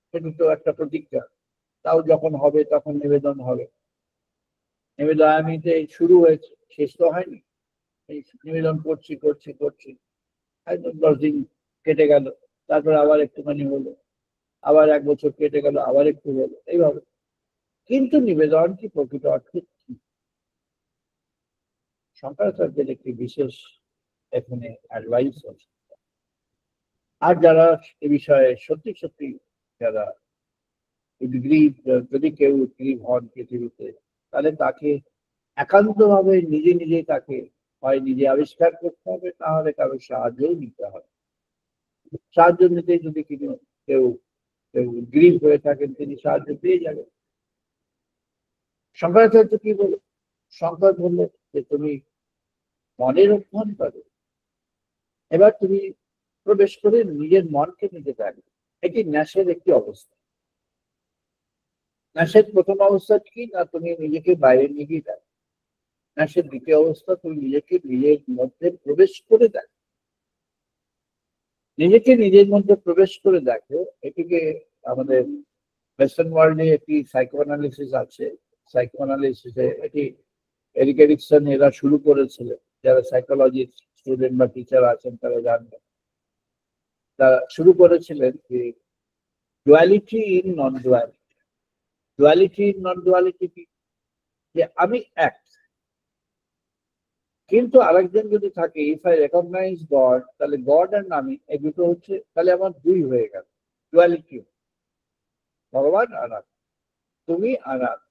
সেটা তো একটা প্রতিজ্ঞা, তাও যখন হবে তখন নিবেদন হবে। নিবেদয়ামিতে শুরু হয়েছে, শেষ তো হয়নি। এই নিবেদন করছি করছি করছি, একদম 10 দিন কেটে গেল, তারপরে আবার একটুখানি হলো, আবার 1 বছর কেটে গেল, আবার একটু হলো, এইভাবে। কিন্তু নিবেদন কি প্রকৃত অর্থে কি? শঙ্করাচার্যের একটি বিশেষ এখানে অ্যাডভাইস আছে। আর যারা এ বিষয়ে সত্যি সত্যি যারা উদ্গ্রীব, যদি কেউ উদ্গ্রীব হন পৃথিবীতে, তাহলে তাকে একান্তভাবে নিজে নিজে তাকে হয় নিজে আবিষ্কার করতে হবে, তাহলে কারোর সাহায্যও নিতে হবে। সাহায্য নিতে যদি কেউ কেউ উদ্গ্রীব হয়ে থাকেন, তিনি সাহায্য পেয়ে যাবেন। শঙ্করাচার্য কি বলে? শঙ্কর বললেন যে তুমি মনের অভ্যন্তরে এবার তুমি প্রবেশ করে নিজের মনকে নিজে দেখো। এটি ন্যাসের একটি অবস্থা। ন্যাসের প্রথম অবস্থা কি না, তুমি নিজেকে বাইরে নিয়ে গিয়ে দেখো। ন্যাসের দ্বিতীয় অবস্থা, তুমি নিজেকে নিজের মধ্যে প্রবেশ করে দেখো। নিজেকে নিজের মধ্যে প্রবেশ করে দেখো, এটিকে আমাদের ওয়েস্টার্ন ওয়ার্ল্ডে একটি সাইকোঅ্যানালিসিস আছে। সাইকোঅ্যানালিসিসে এটি এরিক এরিকসন এরা শুরু করেছিলেন। যারা সাইকোলজি স্টুডেন্ট বা টিচার আছেন তারা জানবেন। তারা শুরু করেছিলেন যে duality in non duality, duality non duality কি, যে আমি এক, কিন্তু আরেকজন যদি থাকে, ইফ আই রেকগনাইজ গড, তাহলে গড আর আমি এই দুটো হচ্ছে, তাহলে আমার দুই হয়ে গেল, ডুয়ালিটি। ভগবান আর আমি, তুমি আর আমি।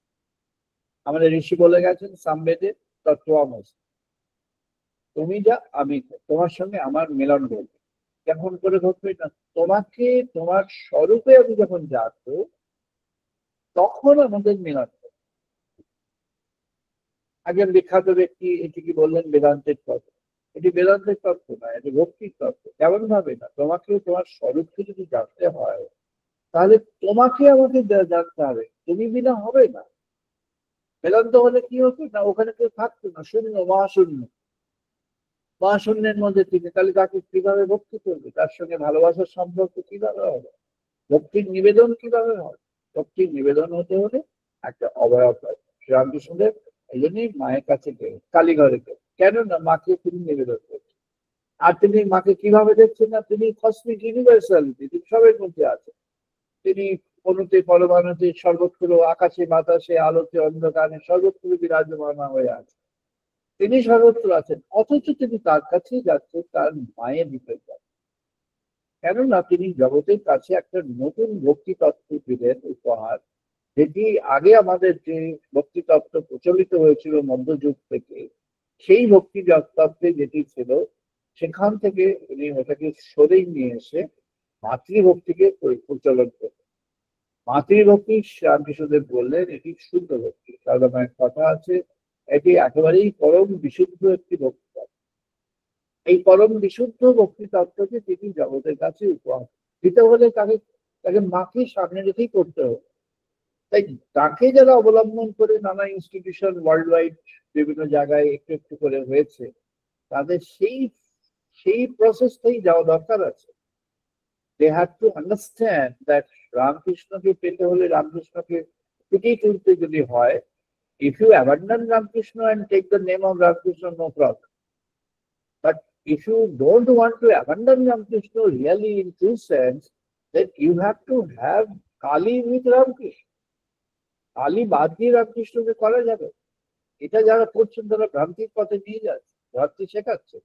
আমাদের ঋষি বলে গেছেন সামবেদে, তত্ত্বমসি, তুমি যা আমি তাই। তোমার সঙ্গে আমার মিলন ঘটবে। কেমন করে ঘটবে না, তোমাকে তোমার স্বরূপে আমি যখন জানবো, তখন আমাদের মিলন হবে। একজন বিখ্যাত ব্যক্তি এটি কি বললেন, বেদান্তের তত্ত্ব। এটি বেদান্তের তত্ত্ব না, এটি ভক্তির তত্ত্ব। কেমন ভাবে না, তোমাকে তোমার স্বরূপকে যদি জানতে হয়, তাহলে তোমাকে আমাকে জানতে হবে, তুমি বিনা হবে না। বেদান্ত হলে কি হতো না, ওখানে কেউ থাকতো না, শূন্য, মহাশূন্য। মহাশূন্যের মধ্যে থেকে তাহলে তাকে কিভাবে ভক্তি করবে, তার সঙ্গে ভালোবাসার সম্পর্ক কিভাবে হবে, ভক্তির নিবেদন কিভাবে হবে? ভক্তির নিবেদন হতে হলে একটা অবয়ব হয়। শ্রীরামকৃষ্ণদেব এই জন্যই মায়ের কাছে গেলেন, কালীঘরে গেলেন। কেন না, মাকে তিনি নিবেদন করছেন। আর তিনি মাকে কিভাবে দেখছেন না, তিনি কসমিক ইউনিভার্সালিটি, তিনি সবের মধ্যে আছেন। তিনি অনুতে পরমাণুতে সর্বত্র, আকাশে বাতাসে আলোতে অন্ধকারে সর্বত্র বিরাজমান হয়ে আছেন। তিনি সর্বত্র আছেন, অথচ তিনি তার কাছেই যাচ্ছেন, তার মায়ের ভিতরে যাচ্ছেন। কেননা তিনি জগতের কাছে একটা নতুন ভক্তি তত্ত্ব দিলেন উপহার, যেটি আগে আমাদের যে ভক্তি তত্ত্ব প্রচলিত হয়েছিল মধ্যযুগ থেকে, সেই ভক্তি তত্ত্বে যেটি ছিল, সেখান থেকে উনি ওটাকে সরেই নিয়ে এসে মাতৃভক্তিকে প্রচলন করলেন। মাতৃভক্তি রামকৃষ্ণদেব বললেন এটি শুদ্ধ ভক্তি। সারদামায়ের কথা আছে, এটি একেবারেই পরম বিশুদ্ধ একটি ভক্তি তত্ত্ব। এই পরম বিশুদ্ধ ভক্তি তত্ত্বকে তিনি জগতের কাছে উপহার দিতে হলে তাকে মাকে সামনে রেখেই করতে হবে। তাই তাকে যারা অবলম্বন করে নানা ইনস্টিটিউশন ওয়ার্ল্ড ওয়াইড বিভিন্ন জায়গায় একটু একটু করে হয়েছে, তাদের সেই সেই প্রসেসটাই যাওয়া দরকার আছে। They have to understand that রামকৃষ্ণকে পেতে হলে, রামকৃষ্ণকে ফুটিয়ে তুলতে যদি হয়, if you abandon Ramakrishna and take the name of Ramakrishna, no problem. But if you don't want to abandon Ramakrishna really in true sense, then you have to have Kali with Ramakrishna. Kali বাদ দিয়ে রামকৃষ্ণকে করা যাবে? এটা যারা করছেন তারা ভ্রান্তির পথে নিয়ে যাচ্ছে, ভ্রান্তি শেখাচ্ছে,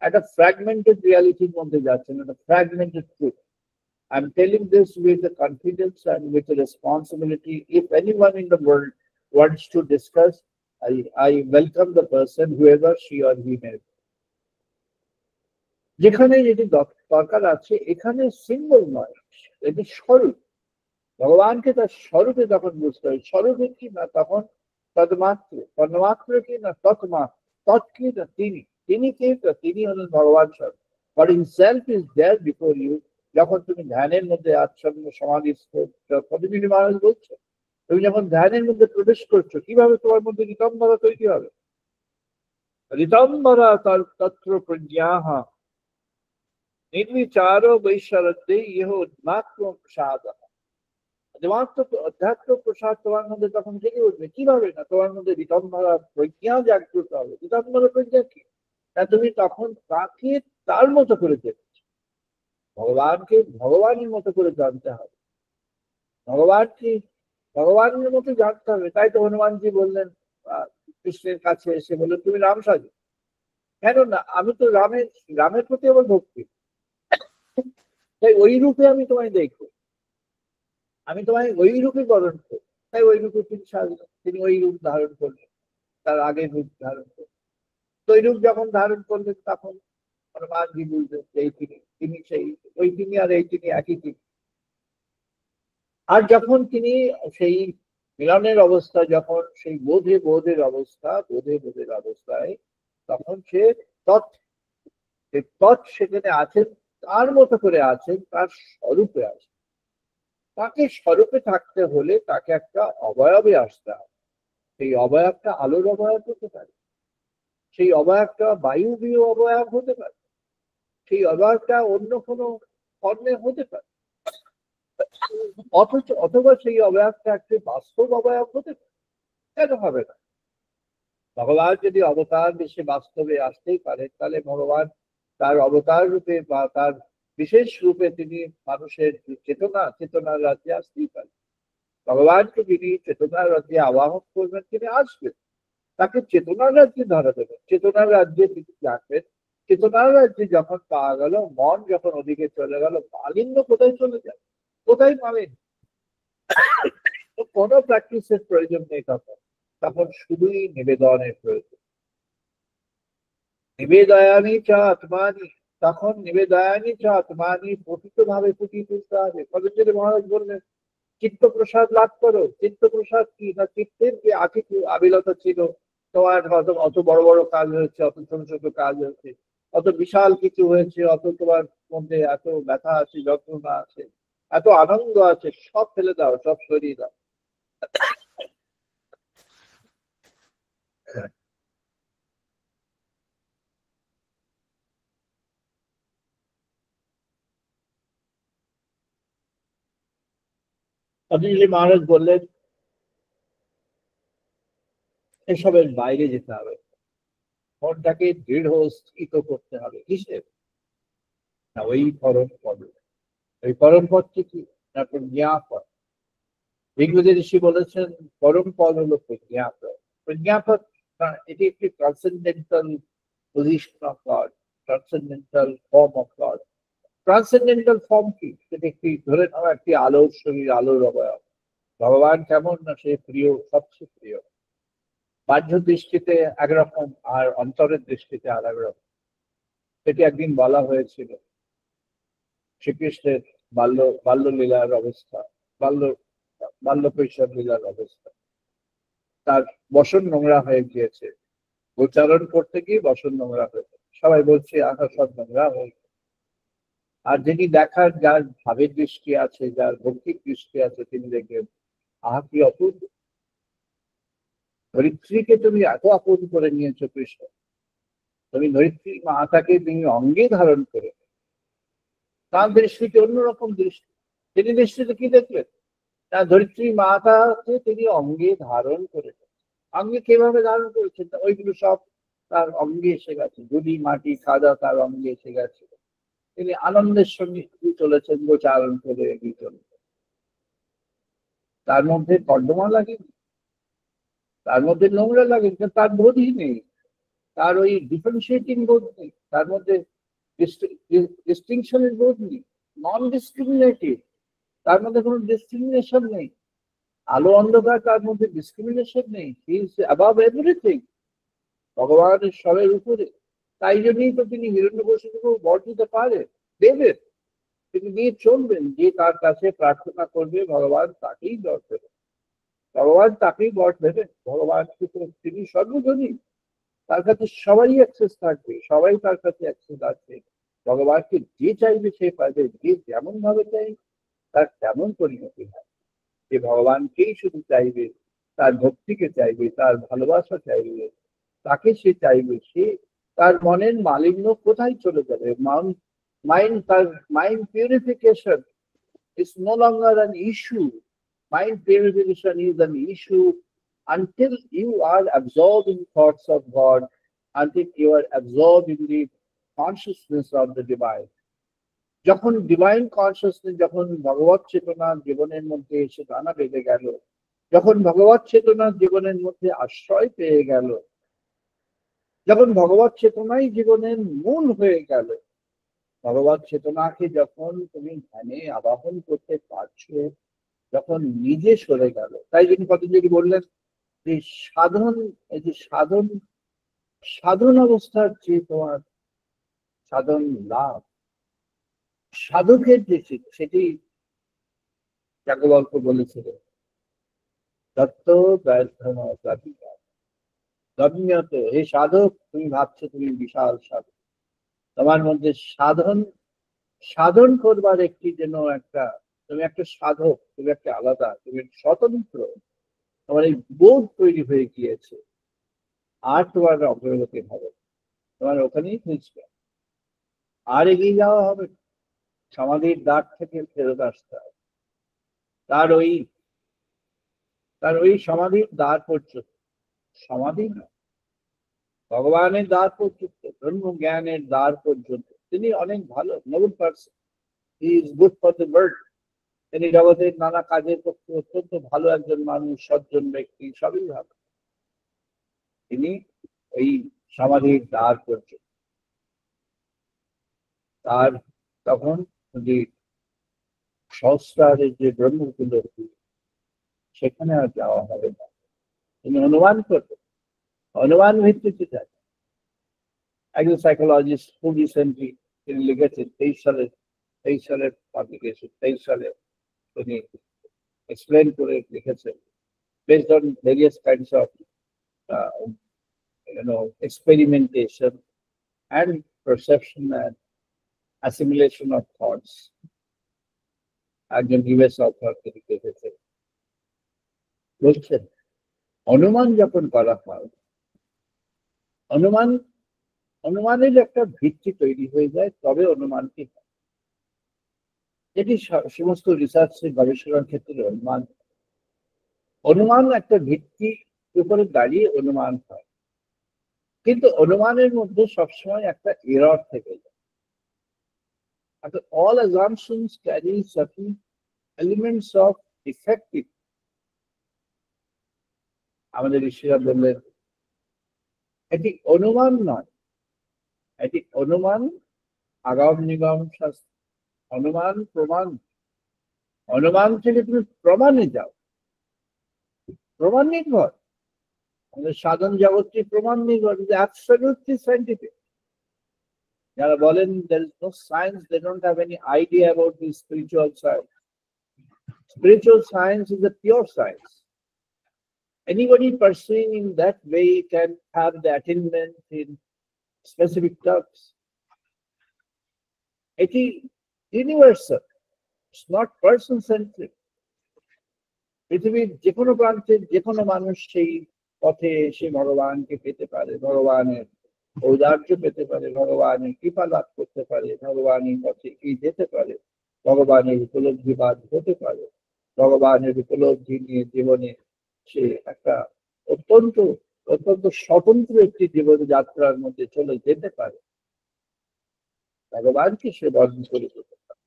একটা ফ্র্যাগমেন্টেড রিয়ালিটির মধ্যে যাচ্ছেন, একটা fragmented truth. I am telling this with the confidence and with the responsibility. If anyone in the world wants to discuss, I welcome the person, whoever she or he may be. যেখানে যেটি দরকার আছে, এখানে symbol নয়, এটি স্বরূপ। ভগবানকে তার স্বরূপে তখন বুঝতে হবে। স্বরূপে কি না, তখন তন্মাত্র, তন্মাত্র কি না তৎমাত্র, তৎ কি না তিনি, তিনি কে, তিনি হলেন ভগবান স্বরূপ। But himself is there before you. যখন তুমি ধ্যানের মধ্যে আচ্ছন্ন সমাধিস্থ, প্রতিদিন মহারাজ বলছে, তুমি যখন ধ্যানের মধ্যে প্রবেশ করছো, কিভাবে তোমার মধ্যে ঋতম্বরা তৈরি হবে? ঋতম্বরা তত্র প্রজ্ঞাহ নির্বিচার বৈশারদে ইহ উন্মাত্ম প্রসাদ। অধ্যাত্ম প্রসাদ তোমার মধ্যে তখন জেগে উঠবে। কিভাবে না, তোমার মধ্যে ঋতম্বরা প্রজ্ঞা জাগ্রত হবে। ঋতম্বরা প্রজ্ঞা কি না, তুমি তখন তাকে তার মতো করে দেখছো, ভগবানকে ভগবানের মতো করে জানতে হবে, ভগবানকে ভগবানের মতো জানতে হবে। তাই তো হনুমানজি বললেন কৃষ্ণের কাছে এসে, বললেন তুমি রাম সাজো। কেন না, আমি তো রামের প্রতি আমার ভক্তি, তাই ওই রূপে আমি তোমায় দেখবো, আমি তোমায় ওই রূপে বরণ করি। তাই ওই রূপে তিনি সাজলেন, তিনি ওই রূপ ধারণ করলেন, তার আগের রূপ ধারণ করলেন। তো ওই রূপ যখন ধারণ করলেন, তখন হনুমানজি বুঝলেন যে এই তিনি সেই ওই তিনি, আর এই তিনি একই তিনি। আর যখন তিনি সেই মিলনের অবস্থা, যখন সেই বোধের অবস্থায়, তখন সে তৎ সেখানে আছেন, তার মতো করে আছেন, তার স্বরূপে আছেন। তাকে স্বরূপে থাকতে হলে তাকে একটা অবয়বে আসতে হবে। সেই অবয়বটা আলোর অবয়ব হতে পারে, সেই অবয়বটা বায়ুবীয় অবয়ব হতে পারে, সেই অবয়বটা অন্য কোনো কর্মে হতে পারে, অথবা সেই অবয়বটা একটা বাস্তব অবয়ব হতে পারে। কেন হবে না? ভগবান যদি অবতার বেশে বাস্তবে আসতেই পারে, তাহলে ভগবান তার অবতার রূপে বা তার বিশেষ রূপে তিনি মানুষের চেতনার রাজ্যে আসতেই পারে। ভগবানকে যিনি চেতনার রাজ্যে আবাহন করবেন তিনি আসবেন, তাকে চেতনার রাজ্যে ধরা দেবেন, চেতনার রাজ্যে তিনি রাখবেন। চেতনার রাজ্যে যখন পাওয়া গেল, মন যখন ওদিকে চলে গেল, মালিন্য কোথায় চলে যায়? কোথায় মালিন্য? তো কোনো প্র্যাকটিসের প্রয়োজন নেই তখন, তখন শুধুই নিবেদনের প্রয়োজন। নিবেদয়ানি চ আত্মানি, তখন নিবেদয়ানি চ আত্মানি প্রকৃত ভাবে ফুটিয়ে তুলতে হবে। পতঞ্জলি মহারাজ বললেন চিত্ত প্রসাদ লাভ করো। চিত্ত প্রসাদ কি? না চিত্তের যে আবিলতা ছিল, তোমার হয়তো অত বড় বড় কাজ হয়েছে, অত ছোট ছোট কাজ হয়েছে, অত বিশাল কিছু হয়েছে, অত তোমার মধ্যে এত ব্যথা আছে, যন্ত্রণা আছে, এত আনন্দ আছে, সব ফেলে দাও, সব সরিয়ে দাও। পতঞ্জলি মহারাজ বললেন এসবের বাইরে যেতে হবে, মনটাকে দৃঢ় স্থিত করতে হবে। কিসের? না ওই পরম পদ। ওই পরম পদটি কি? না প্রজ্ঞাপদ। ঋগ্বেদে ঋষি বলেছেন পরম পদ হলো প্রজ্ঞাপদ। প্রজ্ঞাপদ এটি একটি transcendental position of god, transcendental form of god. Transcendental form কি? সেটা একটি ধরে নাও একটি আলোর শরীর, আলোর অবয়ব। ভগবান কেমন? না সে প্রিয়, সবচেয়ে প্রিয়। বাহ্য দৃষ্টিতে একরকম, আর অন্তরের দৃষ্টিতে আর একরকম। সেটি একদিন বলা হয়েছিল শ্রীকৃষ্ণের বাল্যলীলার অবস্থা, বাল্য বাল্য কৈশোর লীলার অবস্থা। তার বসন নোংরা হয়ে গিয়েছে, উচ্চারণ করতে গিয়ে বসন নোংরা হয়েছে, সবাই বলছে আহা সব নোংরা হয়ে গেছে। আর যিনি দেখার, যার ভাবের দৃষ্টি আছে, যার ভক্তির দৃষ্টি আছে, তিনি দেখবেন আহা কি অপূর্ব, ধরিত্রীকে তুমি এত আপন করে নিয়েছো কৃষ্ণ, তুমি ধরিত্রী মাতাকে তুমি অঙ্গে ধারণ করে। তার দৃষ্টিতে অন্যরকম দৃষ্টি। তিনি দৃষ্টিতে কি দেখলেন? তার ধরিত্রী মাতাকে তিনি অঙ্গে ধারণ করেছেন। অঙ্গে কিভাবে ধারণ করেছেন? ওইগুলো সব তার অঙ্গে এসে গেছে, ধুলি মাটি খাদা তার অঙ্গে এসে গেছে। তিনি আনন্দের সঙ্গে চলেছেন, গোচারণ করে এগিয়ে চলেছেন। তার মধ্যে কর্দমা লাগেনি, তার মধ্যে নোংরা লাগেনি, তার বোধই নেই, তার ওই ডিফারেন্সিয়েটিং বোধ নেই, তার মধ্যে ডিস্টিংশনের বোধ নেই, নন ডিসক্রিমিনেটিভ, তার মধ্যে কোনো ডিসক্রিমিনেশন নেই। আলো অন্ধকার, তার মধ্যে ডিসক্রিমিনেশন নেই। হি ইজ অ্যাবাভ এভরিথিং, ভগবানের সবের উপরে। তাই জন্যই তো তিনি হিরণ্যকশিপুকে বর দিতে পারে, দেবেন, তিনি দিয়ে চলবেন। যে তার কাছে প্রার্থনা করবে ভগবান তাকেই বর দেবেন, ভগবান তাকেই বর দেবেন। ভগবান কিন্তু তিনি সর্বজনী, তার কাছে সবাই অ্যাক্সেস থাকবে, সবাই তার কাছে অ্যাক্সেস আছে। ভগবানকে যে চাইবে সে পাবে, যে যেমন ভাবে চাইবে তার তেমন পরিণতি হয়। যে ভগবানকেই শুধু চাইবে, তার ভক্তিকে চাইবে, তার ভালোবাসা চাইবে, তাকে সে চাইবে, সে তার মনের মালিন্য কোথায় চলে যাবে? মাইন্ড, তার mind purification is no longer an issue. Mind purification is an issue until you are absorbed in thoughts of God, until you are absorbed in the consciousness of the divine. যখন divine consciousness, যখন ভগবত চেতনা জীবনের মধ্যে এসে দানা বেঁধে গেল, যখন ভগবত চেতনা জীবনের মধ্যে আশ্রয় পেয়ে গেল, যখন ভগবত চেতনাই জীবনের মূল হয়ে গেল, ভগবত চেতনাকে যখন তুমি ধ্যানে আবাহন করতে পারছো, যখন নিজে সরে গেল। তাই যিনি পতঞ্জলি বললেন যে সাধন, এই যে সাধন, সাধন অবস্থার যে তোমার সাধন লাভ, সাধকের যে সেটি যাজ্ঞবল্ক্য বলেছিল দত্ত গম্যত। হে সাধক, তুমি ভাবছো তুমি বিশাল সাধক, তোমার মধ্যে সাধন, সাধন করবার একটি যেন একটা, তুমি একটা সাধক, তুমি একটা আলাদা, তুমি স্বতন্ত্র, তোমার এই বোধ তৈরি হয়ে গিয়েছে। আর তোমার অগ্রগতি হবে, তোমার ওখানেই খুঁজবে, আর এগিয়ে যাওয়া হবে। সমাধির দ্বার থেকে ফেরত আসতে হবে। তার ওই সমাধির দ্বার পর্যন্ত, সমাধি না, ভগবানের দ্বার পর্যন্ত, ব্রহ্ম জ্ঞানের দ্বার পর্যন্ত তিনি অনেক ভালো, Nobel person. He is good for the world. তিনি জগতের নানা কাজের পক্ষে অত্যন্ত ভালো একজন মানুষ, সজ্জন ব্যক্তি, সবই ভালো। তিনি এই সমাধির দ্বার করছেন। তার তখন যে সহস্রারের যে ব্রহ্মকুণ্ড, সেখানে আর যাওয়া হবে না। তিনি অনুমান করবেন, অনুমান ভিত্তিতে যান। একজন সাইকোলজিস্ট খুব রিসেন্টলি তিনি লিখেছেন 23 সালের পাবলিকেশন, 23 সালে তিনি এক্সপ্লেন করে লিখেছেন, based on various kinds of experimentation and perception and assimilation of thoughts. একজন ইউএস অথর তিনি লিখেছেন, বলছেন অনুমান যখন করা হয়, অনুমানের একটা ভিত্তি তৈরি হয়ে যায়, তবে অনুমানটি হয়। এটি সমস্ত রিসার্চ গবেষণার ক্ষেত্রে অনুমান একটা ভিত্তি উপরে দাঁড়িয়ে অনুমান হয়, কিন্তু অনুমানের মধ্যে সবসময় একটা এরর থেকে যায়। All assumptions carry certain elements of defective. আমাদের ঋষিরা বললেন এটি অনুমান নয়, এটি অনুমান আগাম নিগম শাস্ত্র, অনুমান প্রমাণ। অনুমান থেকে তুমি প্রমাণে যাও, প্রমাণ নির্ভর। আমাদের সাধন জগৎটি প্রমাণ নির্ভর, অ্যাবসলিউটলি সায়েন্টিফিক। যারা বলেন there is no science, they don't have any idea about the spiritual science. Spiritual science is a pure science. Anybody pursuing in that way can have the attainment in specific terms. It is universal. It's not person-centric. পৃথিবীর যে কোনো প্রান্তের যে কোনো মানুষ সেই পথে এসে ভগবানকে পেতে পারে, ভগবানের ঔদার্য পেতে পারে, ভগবানের কৃপা লাভ করতে পারে, ভগবানের পথে এগিয়ে যেতে পারে, ভগবানের উপলব্ধিবাদ হতে পারে, ভগবানের উপলব্ধি নিয়ে জীবনে সে একটা অত্যন্ত স্বতন্ত্র একটি জীবন যাত্রার মধ্যে চলে যেতে পারে, ভগবানকে সে বর্ণ করে যেতে পারে।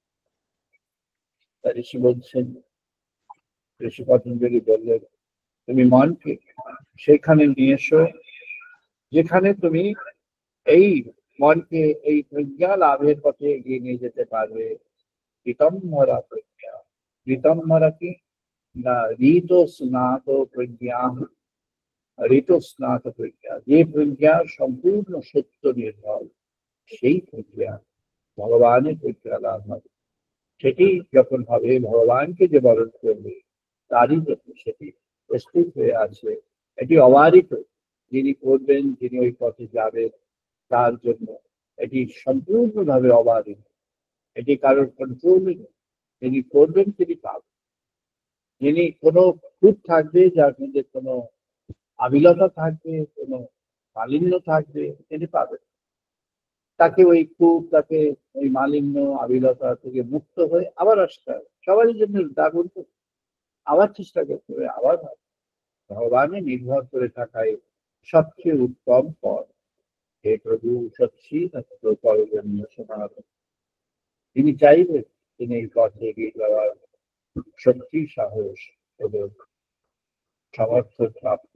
ঋষি বলছেন, ঋষি পতঞ্জলি বললেন, তুমি মনকে সেখানে নিয়ে এসো যেখানে তুমি এই মনকে এই প্রজ্ঞা লাভের পথে এগিয়ে নিয়ে যেতে পারবে। ঋতম্ভরা প্রজ্ঞা, ঋতম্ভরা কি না, ঋত স্নাত প্রজ্ঞা, ঋত স্নাত প্রজ্ঞা, যে প্রজ্ঞা সম্পূর্ণ সত্য নির্ভর, সেই প্রজ্ঞা ভগবানের প্রজ্ঞা লাভ হবে। সেটি যখন হবে, ভগবানকে যে বরণ করবে তারই প্রতি সেটি প্রস্তুত হয়ে আছে। এটি অবারিত, যিনি করবেন, যিনি ওই পথে যাবেন, তার জন্য এটি সম্পূর্ণভাবে অবারিত। এটি কারোর কন্ট্রোলে নেই। যিনি করবেন তিনি পাবেন। যিনি কোনো খুঁত থাকবে, যার মধ্যে কোনো আবিলতা থাকবে, কোনো মালিন্য থাকবে, তিনি পাবেন। তাকে ওই খুঁত, তাকে ওই মালিন্য আবিলতা থেকে মুক্ত হয়ে আবার আসতে হবে। সবারই জন্য দাগুন আবার চেষ্টা করতে হবে, আবার ভগবানে নির্ভর করে থাকাই সবচেয়ে উত্তম পথ। হে প্রভু সচ্ছি করজন্য সমাগম। তিনি চাইবেন, তিনি এই পথে এগিয়ে যাওয়ার শক্তি, সাহস এবং সামর্থ্য প্রাপ্ত।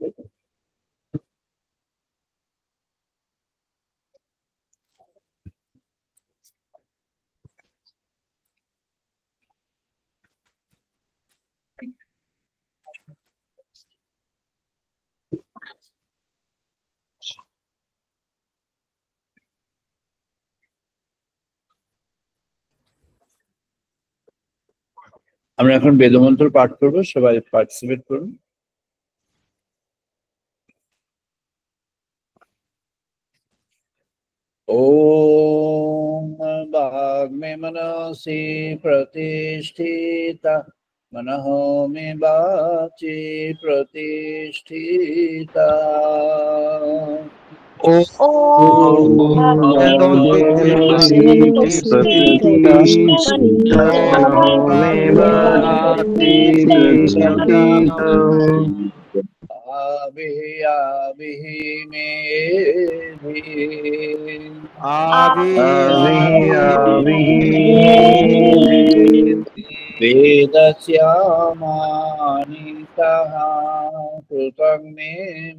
আমরা এখন বেদমন্ত্র পাঠ করবো, সবাই পার্টিসিপেট করুন। ওম বাগ্মে মনসি প্রতিষ্ঠিতা, মনঃ মে বাচি প্রতিষ্ঠিতা। আবিহি আবিহি মে আবিহি वेदस्यामानितः कृतं मे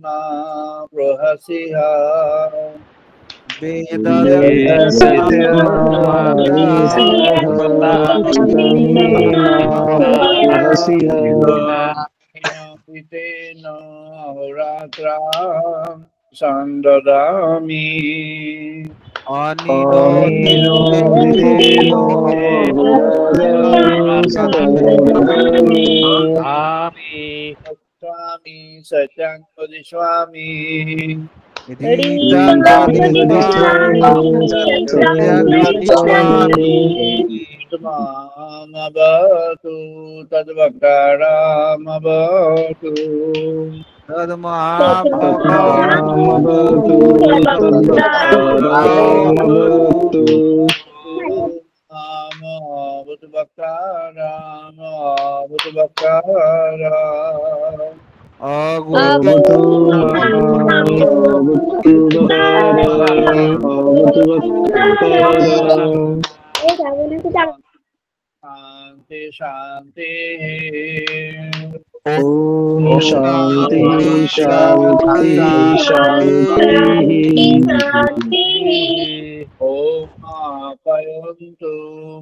मा प्रहसिः तेन अहोरात्रां सन्ददामि स्वामी सत्यं वदिष्यामि मामवतु तद्वक्तारामवतु मामवतु वक्तारामवतु वक्तारा शांति शांति ओम शांति शांति शांति ओम आपयन्तु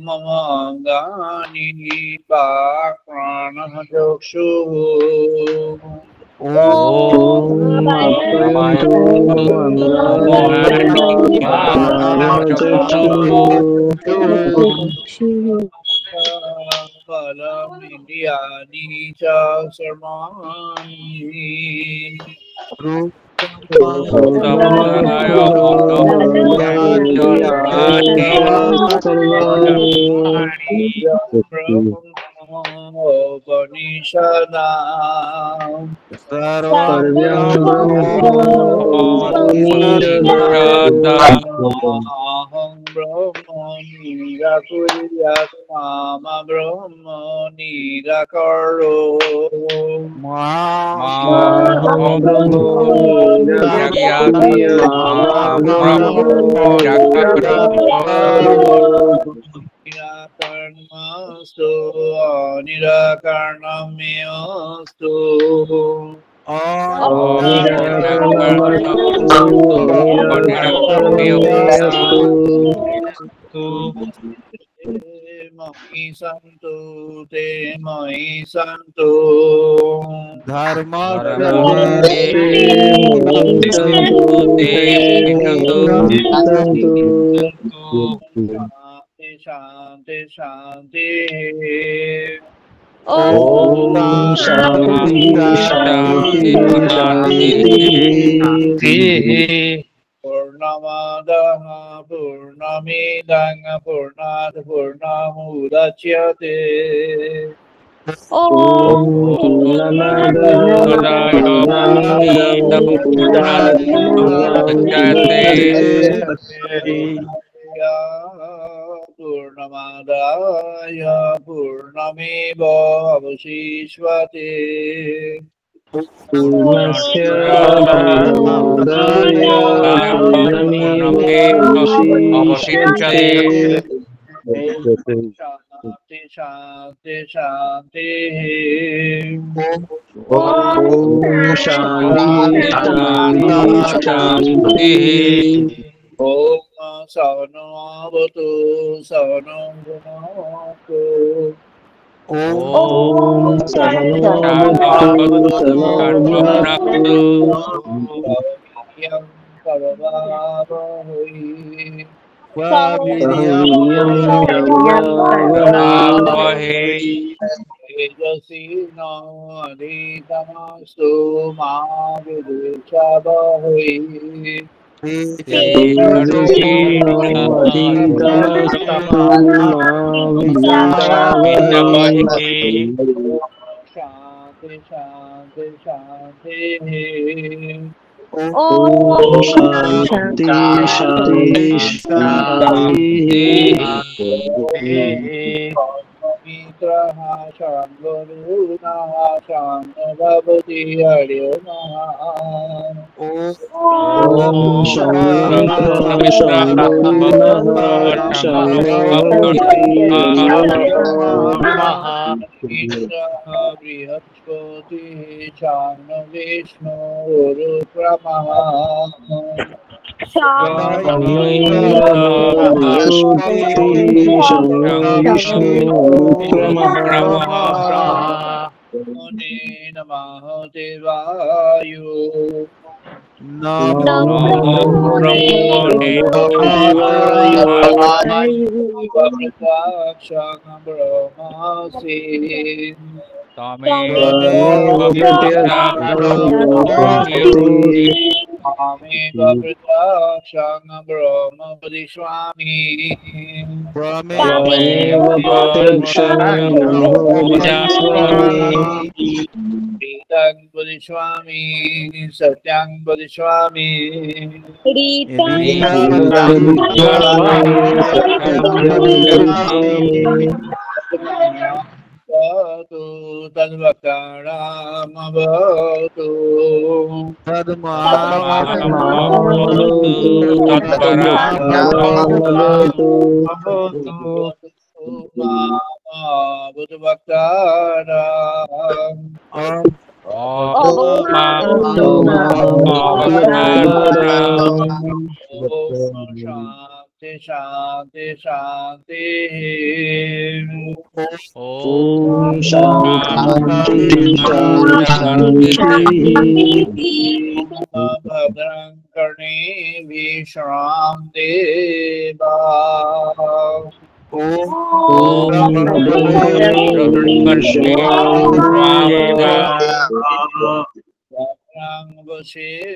मम अंगानि प्राणचक्षुः ओम आपयन्तु फलमिन्द्रियाणि च सर्वाणि ब्रह्मोपनिषदाम् अहं ब्रह्म निराकुर्यात् माम ब्रह्म निराकरो निराकर्णमस्तु निराकर्णमेऽस्तु मयि सन्तु ते मयि सन्तु शांति शांति ओम शांति शांति शांति पूर्णमादः पूर्णमिदं पूर्णात् पूर्णमुदच्यते ओम पूर्णमद पूर्णमादाय पूर्णमेवावशिष्यते पूर्णस्य पूर्णमादाय पूर्णमेवावशिष्यते शांति शांति शांति ओम शांति शांति ओम सवनो भवतु सवनो भुनक्तु ओम सहनो भवतु सहनो भुनक्तु यं करवावहै सहवीर्यं करवावहै तेजस्विनाधीतमस्तु मा विद्विषावहै तेजस्विनाधीतमस्तु मा विद्विषावहै शांति शांति शांति ओम शांति शांति शांति मित्रः शाङ्गरुणः शाङ्गभवति हरिः नमः ॐ शमित्र शम्भुनः शम्भवति नमः इन्द्रः बृहस्पतिः शाङ्गविष्णुरुक्रमः बृहस्पति शम्भुविष्णुरुक्रमः मुने नमः देवायु नमो शिवप्रताक्षं ब्रह्मसि स्वामेव प्रताक्षं ब्रह्मपदि स्वामी त्वमेव प्रत्यक्षं ब्रह्मोपदेशामि प्रीतं पदि स्वामी सत्यं पदि स्वामी भवतु तद्वक्तारामभवतु बुधवक्ताराम शांति शांति शांति ॐ शान्ति भद्रं कर्णे विश्राम देवा भद्रं वशेमाक्षवीययोत्रा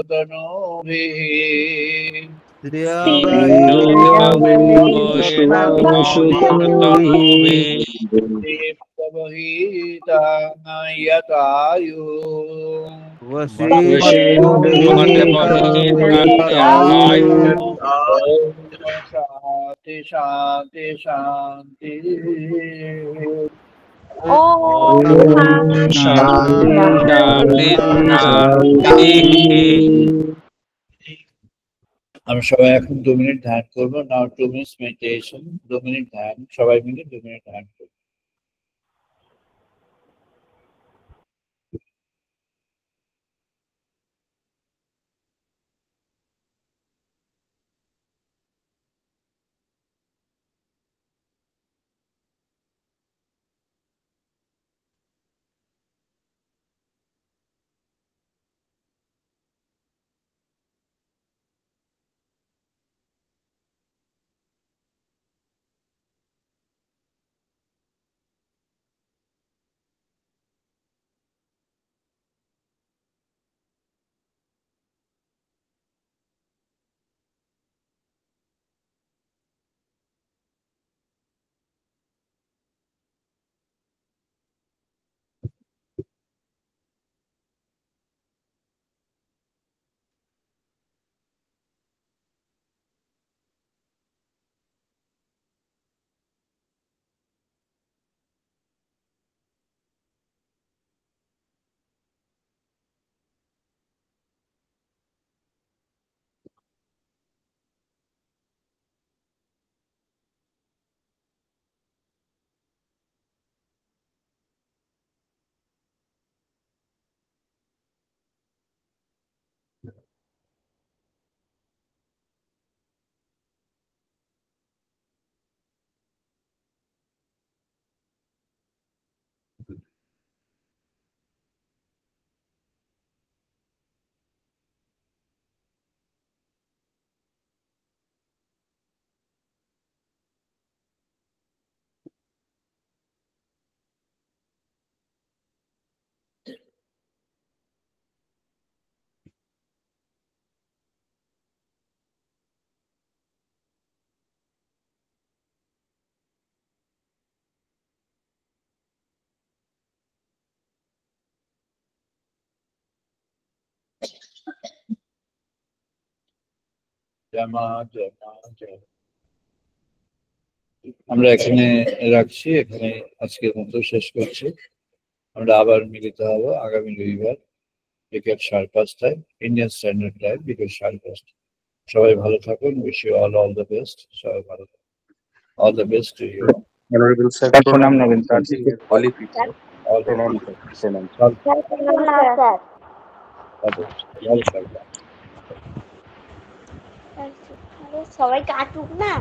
पुष्टवांशतनोभिः यतायु शांति शांति शांति আমরা সবাই এখন 2 মিনিট ধ্যান করবো নাও 2 মিনিটস মেডিটেশন 2 মিনিট ধ্যান সবাই মিলে 2 মিনিট ধ্যান করবো জয় মা, জয় মা, জয় মা। আমরা এখানে রাখছি, এখানে আজকের মতো শেষ করছি। আমরা আবার মিলিত হব আগামী রবিবার বিকেল 5:30 ইন্ডিয়ান স্ট্যান্ডার্ড টাইম, বিকেল 5:30। সবাই ভালো থাকুন। Wish you all the best. সবাই ভালো থাকুন। All the best to you. Honorable sir, প্রণাম Nabin sir. holy people. All the Pranam, best. sir. Pranam. সবাই কাটুক না।